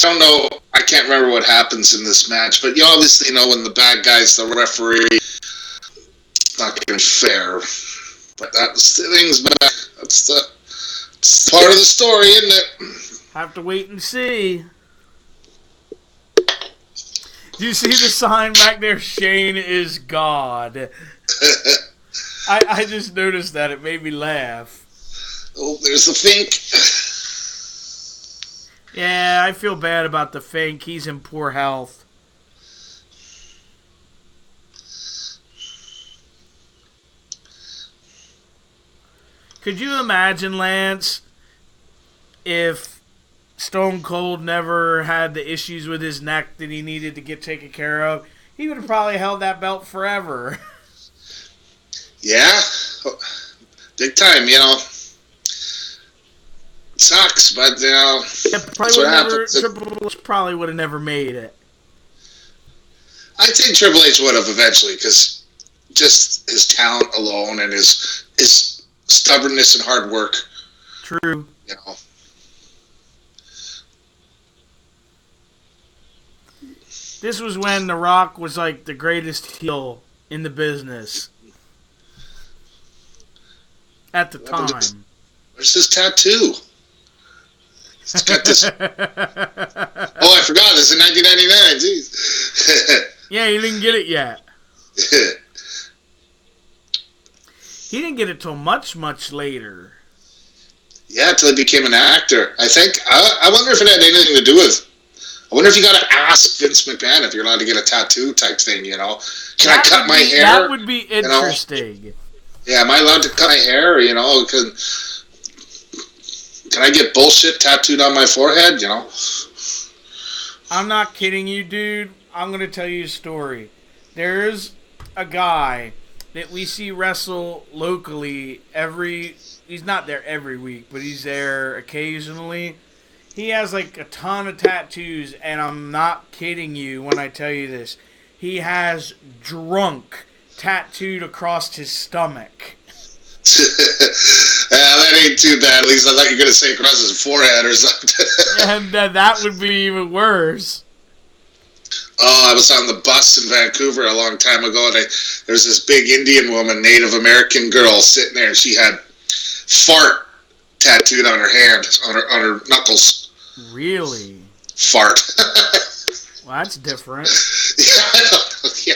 don't know. I can't remember what happens in this match, but you obviously know when the bad guy's the referee. It's not going to be fair. But that's the thing's back. That's part of the story, isn't it? Have to wait and see. Do you see the sign back there? Shane is God. I just noticed that. It made me laugh. Oh, there's the Fink. Yeah, I feel bad about the Fink. He's in poor health. Could you imagine, Lance, if Stone Cold never had the issues with his neck that he needed to get taken care of? He would have probably held that belt forever. Yeah. Big time, Sucks, but, that's what happens. Triple H probably would have never made it. I think Triple H would have eventually, because just his talent alone and his stubbornness and hard work. True. This was when The Rock was like the greatest heel in the business at the time. Where's his tattoo? He's got this. Oh, I forgot. This is 1999. Jeez. Yeah, he didn't get it yet. He didn't get it till much, much later. Yeah, till he became an actor. I think. I wonder if it had anything to do with. I wonder if you got to ask Vince McMahon if you're allowed to get a tattoo type thing. Can I cut my hair? That would be interesting. Yeah, am I allowed to cut my hair? Can I get bullshit tattooed on my forehead? I'm not kidding you, dude. I'm going to tell you a story. There's a guy that we see wrestle locally he's not there every week, but he's there occasionally. He has like a ton of tattoos, and I'm not kidding you when I tell you this. He has drunk tattooed across his stomach. That ain't too bad. At least I thought you were going to say across his forehead or something. And that would be even worse. Oh, I was on the bus in Vancouver a long time ago, and there was this big Indian woman, Native American girl, sitting there, and she had fart tattooed on her hand, on her knuckles. Really? Fart. Well, that's different. Yeah.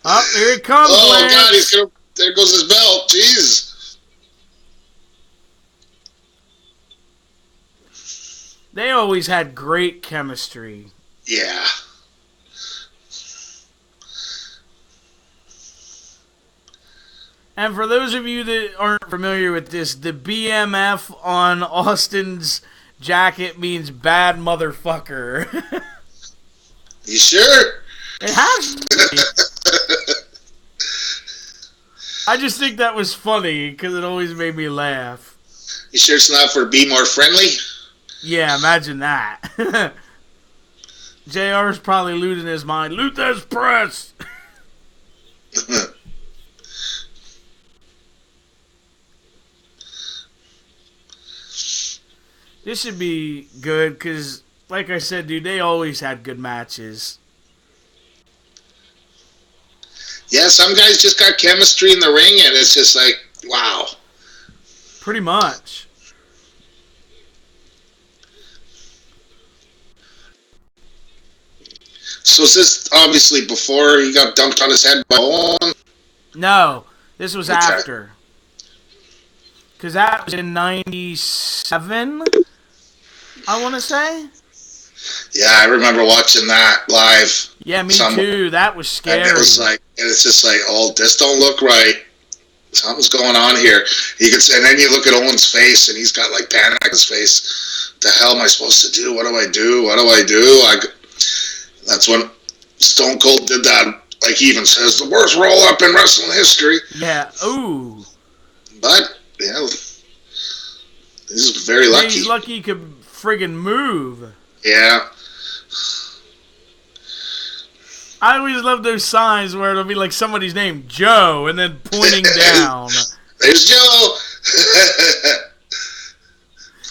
Oh, here it comes, Oh, Lance. God, there goes his belt. Jeez. They always had great chemistry. Yeah. And for those of you that aren't familiar with this, the BMF on Austin's jacket means bad motherfucker. You sure? It has to be. I just think that was funny because it always made me laugh. You sure it's not for Be More Friendly? Yeah, imagine that. JR's probably losing his mind. Luther's press. This should be good because, like I said, dude, they always had good matches. Yeah, some guys just got chemistry in the ring, and it's just like, wow. Pretty much. So is this obviously before he got dunked on his head by Owen? No, this was after. Because that was in 97, I want to say. Yeah, I remember watching that live. Yeah, me too. That was scary. And it was like, and it's just like, oh, this don't look right. Something's going on here. You could say, and then you look at Owen's face, and he's got like panic on his face. What the hell am I supposed to do? What do I do? What do I do? That's when Stone Cold did that. Like he even says, the worst roll up in wrestling history. Yeah. Ooh. But yeah, he's very lucky. He's lucky he could friggin' move. Yeah. I always love those signs where it'll be like somebody's name, Joe, and then pointing down. There's Joe.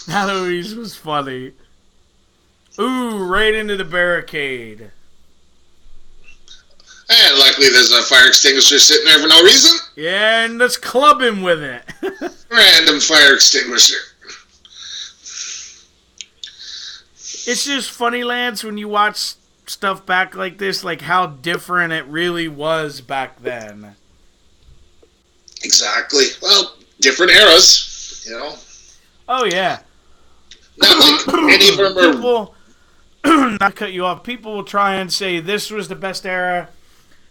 That always was funny. Ooh, right into the barricade. And luckily there's a fire extinguisher sitting there for no reason. Yeah, and let's club him with it. Random fire extinguisher. It's just funny, Lance, when you watch stuff back like this, like how different it really was back then. Exactly. Well, different eras, you know. Oh, yeah. Not like any of them are... People, not cut you off, people will try and say this was the best era.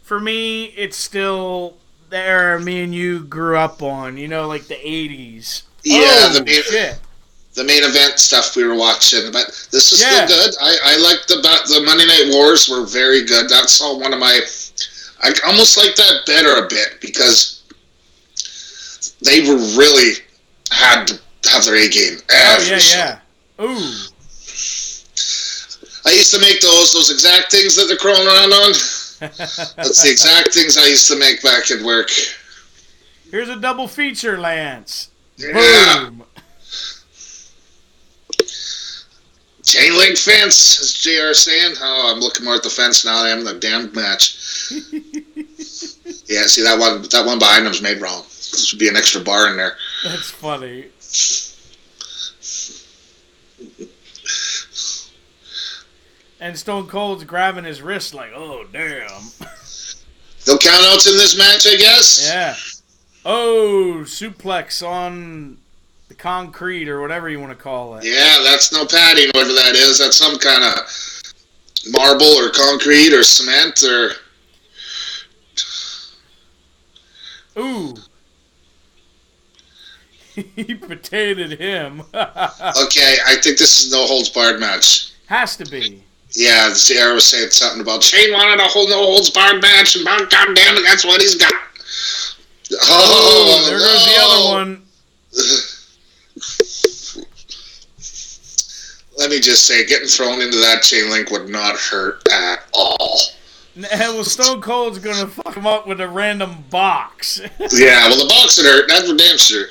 For me, it's still the era me and you grew up on, you know, like the 80s. Yeah, shit. The main event stuff we were watching, but this is still good. I like the Monday Night Wars were very good. That's all one of my... I almost like that better a bit because they were really had to have their A game. Yeah. Ooh. I used to make those exact things that they're crawling around on. That's the exact things I used to make back at work. Here's a double feature, Lance. Yeah. Boom. Chain link fence, as JR saying. Oh, I'm looking more at the fence now than I am the damn match. Yeah, see that one behind him's made wrong. There should be an extra bar in there. That's funny. And Stone Cold's grabbing his wrist like, oh, damn. No countouts in this match, I guess? Yeah. Oh, suplex on the concrete or whatever you want to call it. Yeah, that's no padding, whatever that is. That's some kind of marble or concrete or cement or... Ooh. He potatoed him. Okay, I think this is no holds barred match. Has to be. Yeah, the Sierra was saying something about Shane wanted a whole no holds barred match, and God damn it, that's what he's got. Oh, there goes the other one. Let me just say, getting thrown into that chain link would not hurt at all. Well, Stone Cold's gonna fuck him up with a random box. Yeah, well, the box would hurt. That's for damn sure.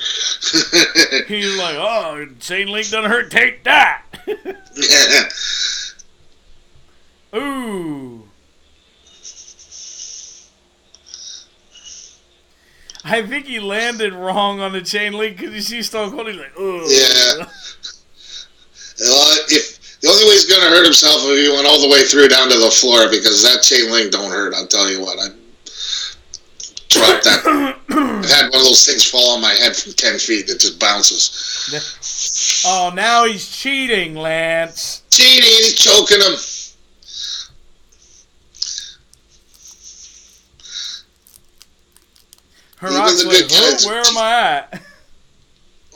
He's like, oh, chain link doesn't hurt. Take that. Yeah. Ooh. I think he landed wrong on the chain link because you see Stone Cold, he's like, oh. Yeah. Well, if the only way he's going to hurt himself if he went all the way through down to the floor, because that chain link don't hurt, I'll tell you what. I dropped that. I've had one of those things fall on my head from 10 feet. It just bounces. Oh, now he's cheating, Lance. Cheating, he's choking him. Heroic's like, oh, where am I at?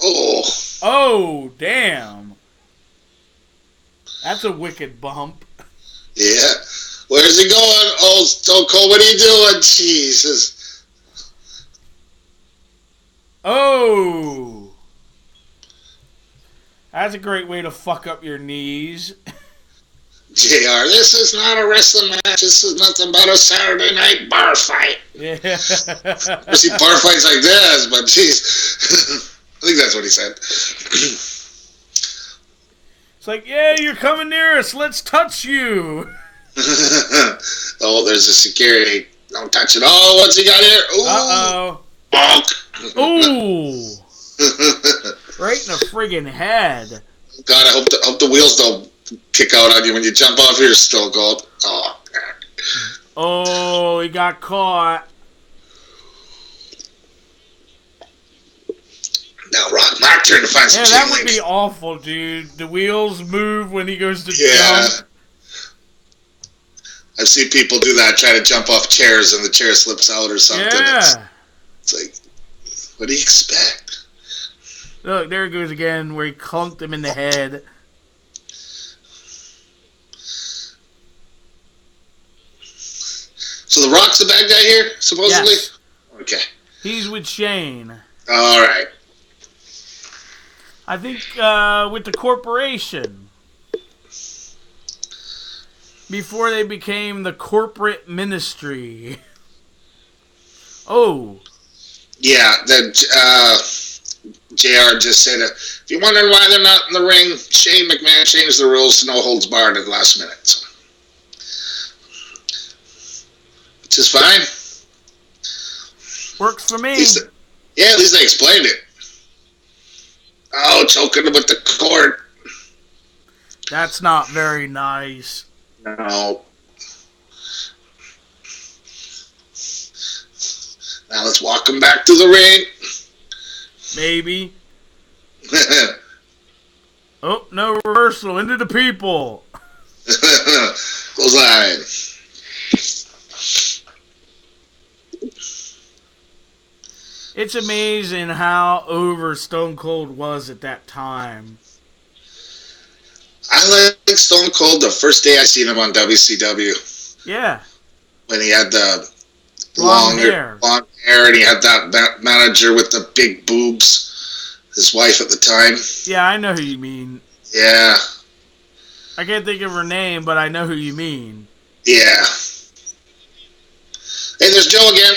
Oh. Oh, damn. That's a wicked bump. Yeah. Where's he going? Oh, Stone Cold, what are you doing? Jesus. Oh! That's a great way to fuck up your knees. JR, this is not a wrestling match. This is nothing but a Saturday night bar fight. Yeah. I see bar fights like this, but jeez. I think that's what he said. It's like, yeah, you're coming near us. Let's touch you. Oh, there's a security. Don't touch it. Oh, what's he got here? Ooh. Uh-oh. Bonk. Ooh. Right in the friggin' head. God, I hope the wheels don't kick out on you when you jump off your Stone Cold. Oh, God. Oh, he got caught. Now, Rock, my turn to find some Yeah, that would links. be awful, dude. The wheels move when he goes to jump. I've seen people do that, try to jump off chairs and the chair slips out or something. Yeah. It's like, what do you expect? Look, there it goes again, where he clunked him in the head. So the Rock's the bad guy here, supposedly? Yes. Okay. He's with Shane. All right. I think with the corporation. Before they became the corporate ministry. Oh. Yeah, JR just said, if you're wondering why they're not in the ring, Shane McMahon changed the rules to no holds barred at the last minute. So. Which is fine. Works for me. At least they explained it. Oh, choking him with the cord. That's not very nice. No. Now let's walk him back to the ring. Maybe. Oh, no reversal. Into the people. Clothesline. It's amazing how over Stone Cold was at that time. I like Stone Cold the first day I seen him on WCW. Yeah. When he had the Long hair, and he had that manager with the big boobs. His wife at the time. Yeah, I know who you mean. Yeah. I can't think of her name, but I know who you mean. Yeah. Hey, there's Joe again.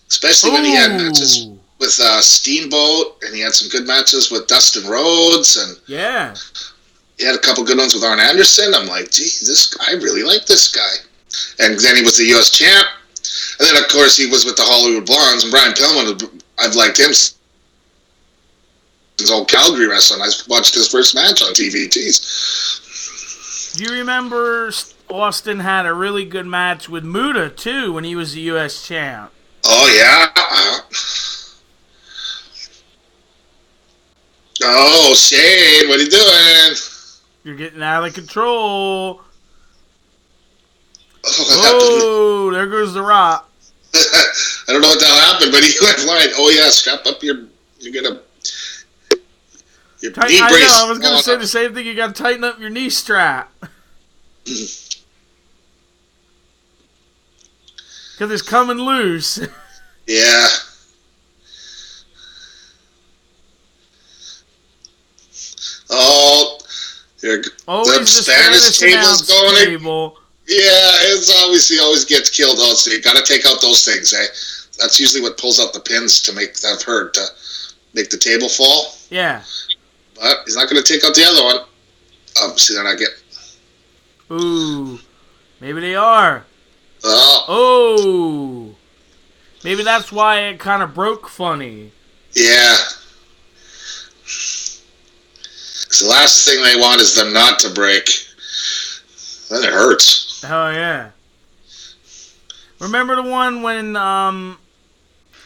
Especially when he had matches with Steamboat, and he had some good matches with Dustin Rhodes, and yeah, he had a couple good ones with Arn Anderson. I'm like, gee, I really like this guy. And then he was the U.S. champ, and then of course he was with the Hollywood Blondes, and Brian Pillman. I've liked him since old Calgary wrestling. I watched his first match on TV. Jeez. Do you remember Austin had a really good match with Muta too when he was the U.S. champ? Oh yeah. Oh, Shane, what are you doing? You're getting out of control. Oh, there goes the Rock. I don't know what the hell happened, but he went flying. Oh yeah, strap up your knee brace. I was going to say the same thing. You got to tighten up your knee strap. Because it's coming loose. Yeah. Oh, always the Spanish table's going. Table. Yeah, he always gets killed. Also, you got to take out those things, eh? That's usually what pulls out the pins to make that hurt, to make the table fall. Yeah. But he's not going to take out the other one. Obviously, they're not getting. Ooh, maybe they are. Oh. Maybe that's why it kind of broke funny. Yeah. Because the last thing they want is them not to break. Then it hurts. Oh, yeah. Remember the one when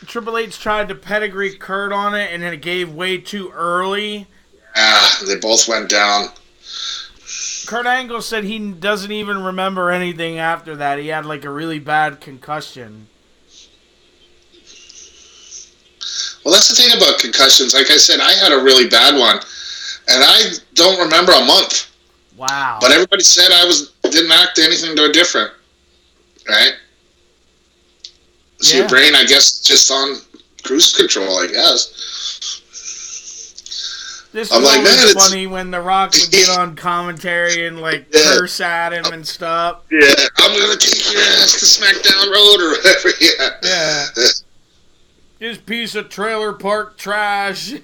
Triple H tried to pedigree Kurt on it and then it gave way too early? Yeah, they both went down. Kurt Angle said he doesn't even remember anything after that. He had like a really bad concussion. Well, that's the thing about concussions. Like I said, I had a really bad one, and I don't remember a month. Wow. But everybody said I didn't act anything no different, right? So your brain, I guess, just on cruise control, I guess. This was always funny when The Rock would get on commentary and like curse at him and stuff. Yeah, I'm gonna take your ass to SmackDown Road or whatever. Yeah. This piece of trailer park trash.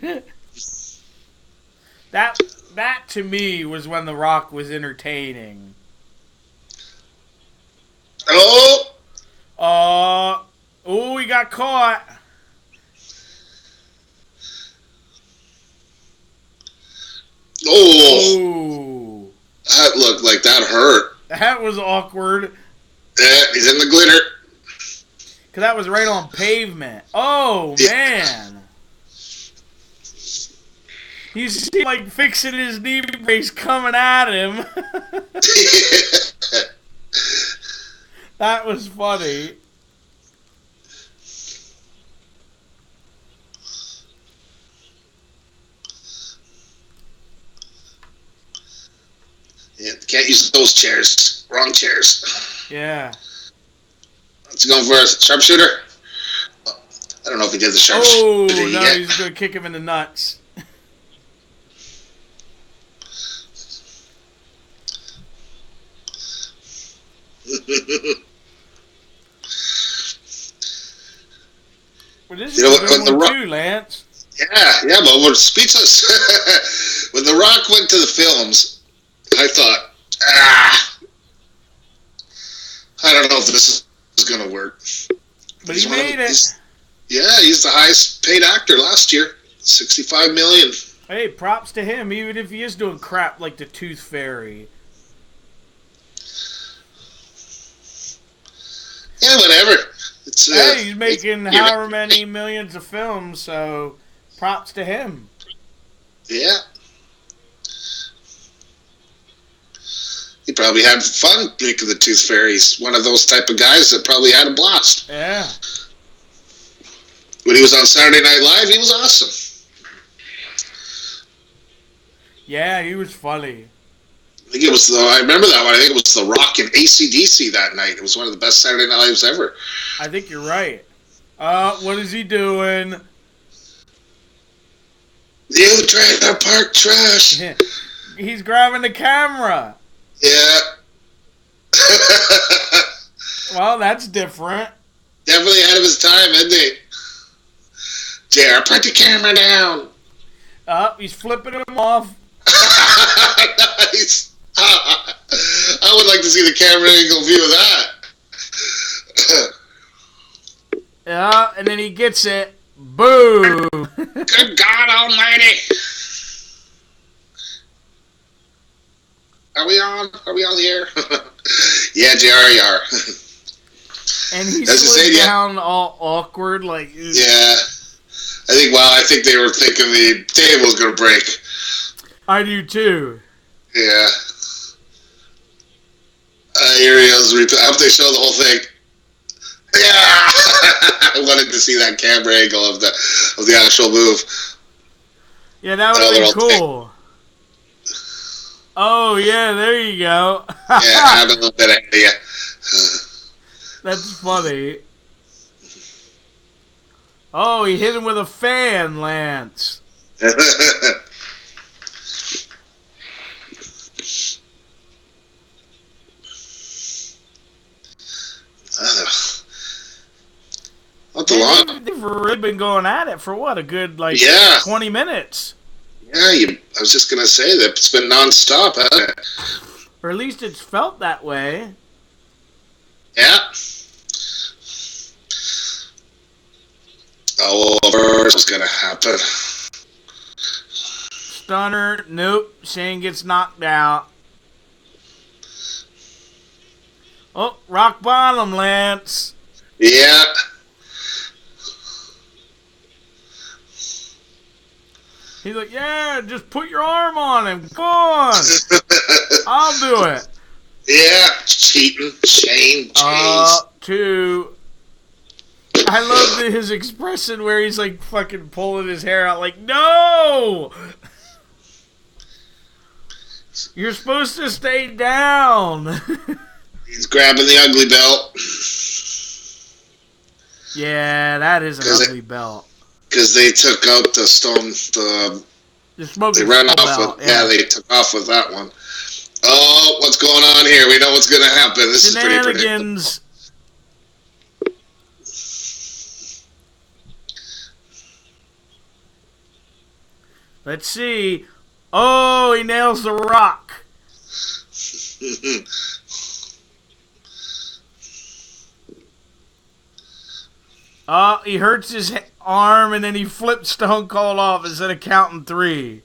That to me was when The Rock was entertaining. Oh, he got caught. Oh, that looked like that hurt. That was awkward. Yeah, he's in the glitter. Because that was right on pavement. Oh, man. He's like fixing his knee brace coming at him. That was funny. Yeah, can't use those chairs. Wrong chairs. Yeah. What's he going for? Sharpshooter? I don't know if he did the sharpshooter. Oh, no, he's going to kick him in the nuts. Well, this is a good one too, Lance. Yeah, but we're speechless. When The Rock went to the films, I thought, I don't know if this is going to work. But he made it. He's the highest paid actor last year, $65 million. Hey, props to him, even if he is doing crap like the Tooth Fairy. Yeah, whatever. He's making however many millions of films, so props to him. Yeah. He probably had fun making the Tooth Fairy. He's one of those type of guys that probably had a blast. Yeah. When he was on Saturday Night Live, he was awesome. Yeah, he was funny. I think I remember that one. I think it was The Rock and AC/DC that night. It was one of the best Saturday Night Lives ever. I think you're right. What is he doing? You trailer park trash. He's grabbing the camera. Yeah. Well, that's different. Definitely ahead of his time, isn't he? JR, put the camera down. He's flipping him off. Nice. I would like to see the camera angle view of that. Yeah, and then he gets it. Boom. Good God Almighty. Are we on here? Yeah, JR, you are. And he slid down all awkward, like... Yeah. I think they were thinking the table was going to break. I do too. Yeah. Here he is. I hope they show the whole thing. Yeah! I wanted to see that camera angle of the actual move. Yeah, that would have been cool. Oh, yeah, there you go. Yeah, I have a little bit of idea. That's funny. Oh, he hit him with a fan, Lance. They've really been going at it for what, a good 20 minutes. Yeah, I was just gonna say that it's been nonstop, hasn't it? Or at least it's felt that way. Yeah. Oh, first was gonna happen. Stunner, nope. Shane gets knocked out. Oh, rock bottom, Lance. Yeah. He's like, yeah, just put your arm on him. Come on. I'll do it. Yeah, cheating. Shane. Two. I love his expression where he's like fucking pulling his hair out like, no! You're supposed to stay down. He's grabbing the ugly belt. Yeah, that is an ugly belt. Because they took out the stone. They ran off belt. with. Yeah, they took off with that one. Oh, what's going on here? We know what's going to happen. This is pretty predictable. Let's see. Oh, he nails the Rock. Oh, he hurts his arm, and then he flips Stone Cold off instead of counting 3.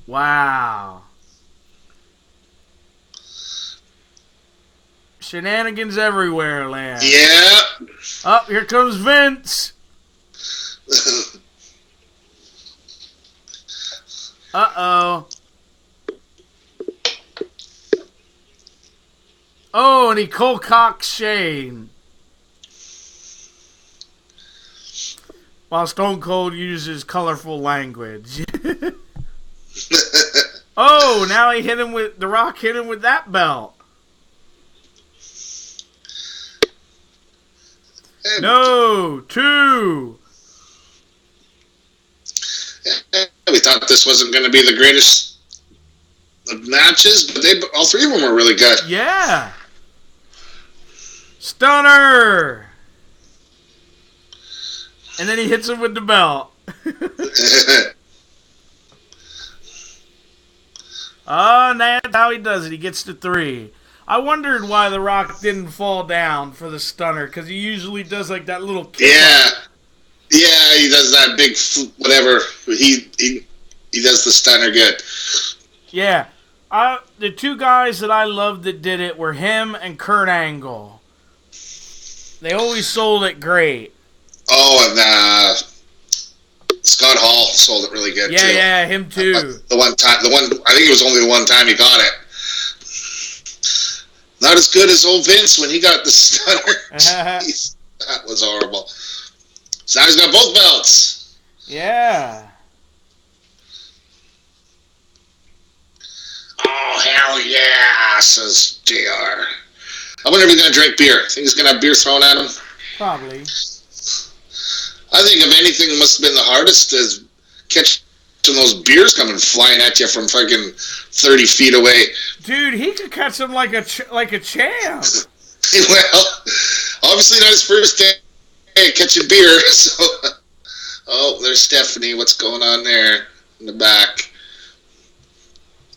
Wow. Shenanigans everywhere, Lan. Yeah. Oh, here comes Vince. Uh-oh. Oh, and he cold cocks Shane. While Stone Cold uses colorful language. Oh, now he hit him with... The Rock hit him with that belt. No, 2. We thought this wasn't going to be the greatest of matches, but all 3 of them were really good. Yeah. Stunner. And then he hits him with the belt. Oh, and that's how he does it. He gets to 3. I wondered why The Rock didn't fall down for the stunner, because he usually does like that little kick. Yeah. Yeah, he does that big whatever. He does the stunner good. Yeah. The 2 guys that I loved that did it were him and Kurt Angle. They always sold it great. Oh, and Scott Hall sold it really good too. Yeah, him too. I think it was only the one time he got it. Not as good as old Vince when he got the stunner. That was horrible. So now he's got both belts. Yeah. Oh, hell yeah, says JR. I wonder if he's going to drink beer. Think he's going to have beer thrown at him? Probably. I think if anything must have been the hardest is catching those beers coming flying at you from fucking 30 feet away. Dude, he could catch them like a champ. Well, obviously not his first day catching beer. So, oh, there's Stephanie. What's going on there in the back?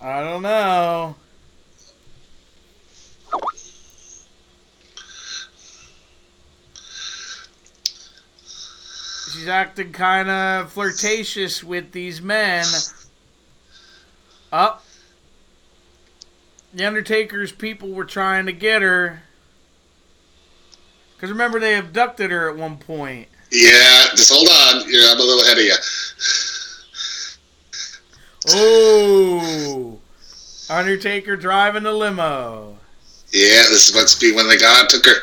I don't know. She's acting kind of flirtatious with these men. Oh. The Undertaker's people were trying to get her. Because remember, they abducted her at one point. Yeah, just hold on. I'm a little ahead of you. Oh. Undertaker driving the limo. Yeah, this must be when they took her.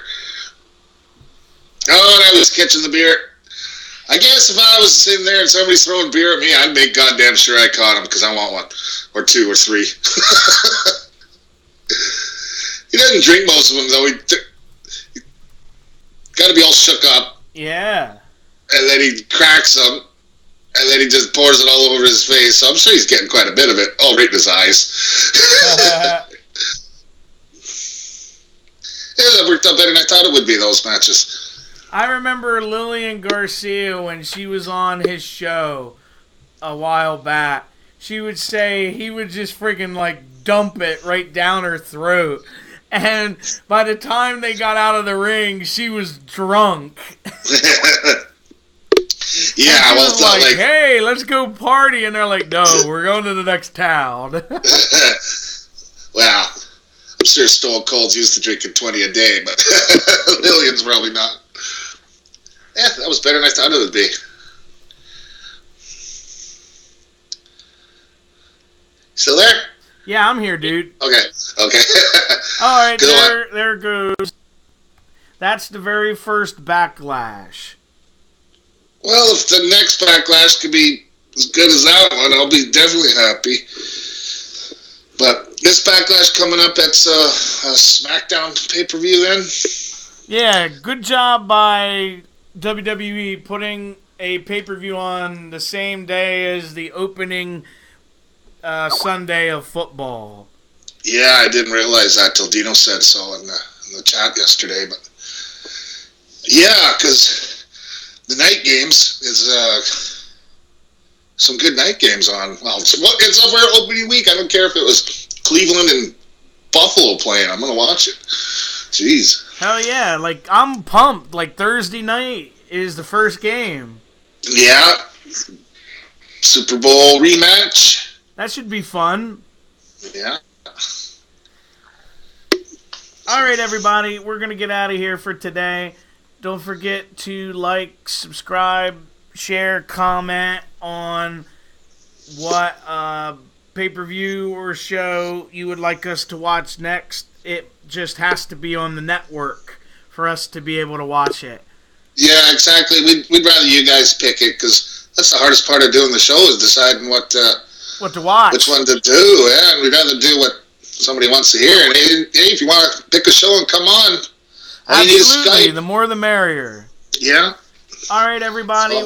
Oh, and I was catching the beer. I guess if I was sitting there and somebody's throwing beer at me, I'd make goddamn sure I caught him because I want one. Or 2 or 3. He doesn't drink most of them, though. He got to be all shook up. Yeah. And then he cracks them. And then he just pours it all over his face. So I'm sure he's getting quite a bit of it. Oh, right in his eyes. Yeah, that worked out better than I thought it would be, those matches. I remember Lillian Garcia when she was on his show a while back. She would say he would just freaking like dump it right down her throat. And by the time they got out of the ring, she was drunk. Yeah, well, it's not like, hey, let's go party. And they're like, no, we're going to the next town. Well, I'm sure Stone Cold's used to drinking 20 a day, but Lillian's probably not. Yeah, that was better than I thought it would be. Still there? Yeah, I'm here, dude. Okay. All right, there goes. That's the very first Backlash. Well, if the next Backlash could be as good as that one, I'll be definitely happy. But this Backlash coming up, that's a SmackDown pay-per-view then? Yeah, good job by WWE putting a pay-per-view on the same day as the opening Sunday of football. Yeah, I didn't realize that till Dino said so in the chat yesterday. But yeah, because the night games is some good night games on. Well, it's over opening week. I don't care if it was Cleveland and Buffalo playing. I'm gonna watch it. Jeez. Hell yeah! Like I'm pumped. Like Thursday night is the first game. Yeah. Super Bowl rematch. That should be fun. Yeah. All right, everybody, we're going to get out of here for today. Don't forget to like, subscribe, share, comment on what pay-per-view or show you would like us to watch next. It just has to be on the network for us to be able to watch it. Yeah, exactly. We'd rather you guys pick it because that's the hardest part of doing the show is deciding what to watch. Which one to do. Yeah, and we'd rather do what somebody wants to hear. And hey, if you want to pick a show and come on, all you need is Absolutely. Skype. The more the merrier. Yeah. All right, everybody.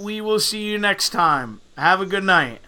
We will see you next time. Have a good night.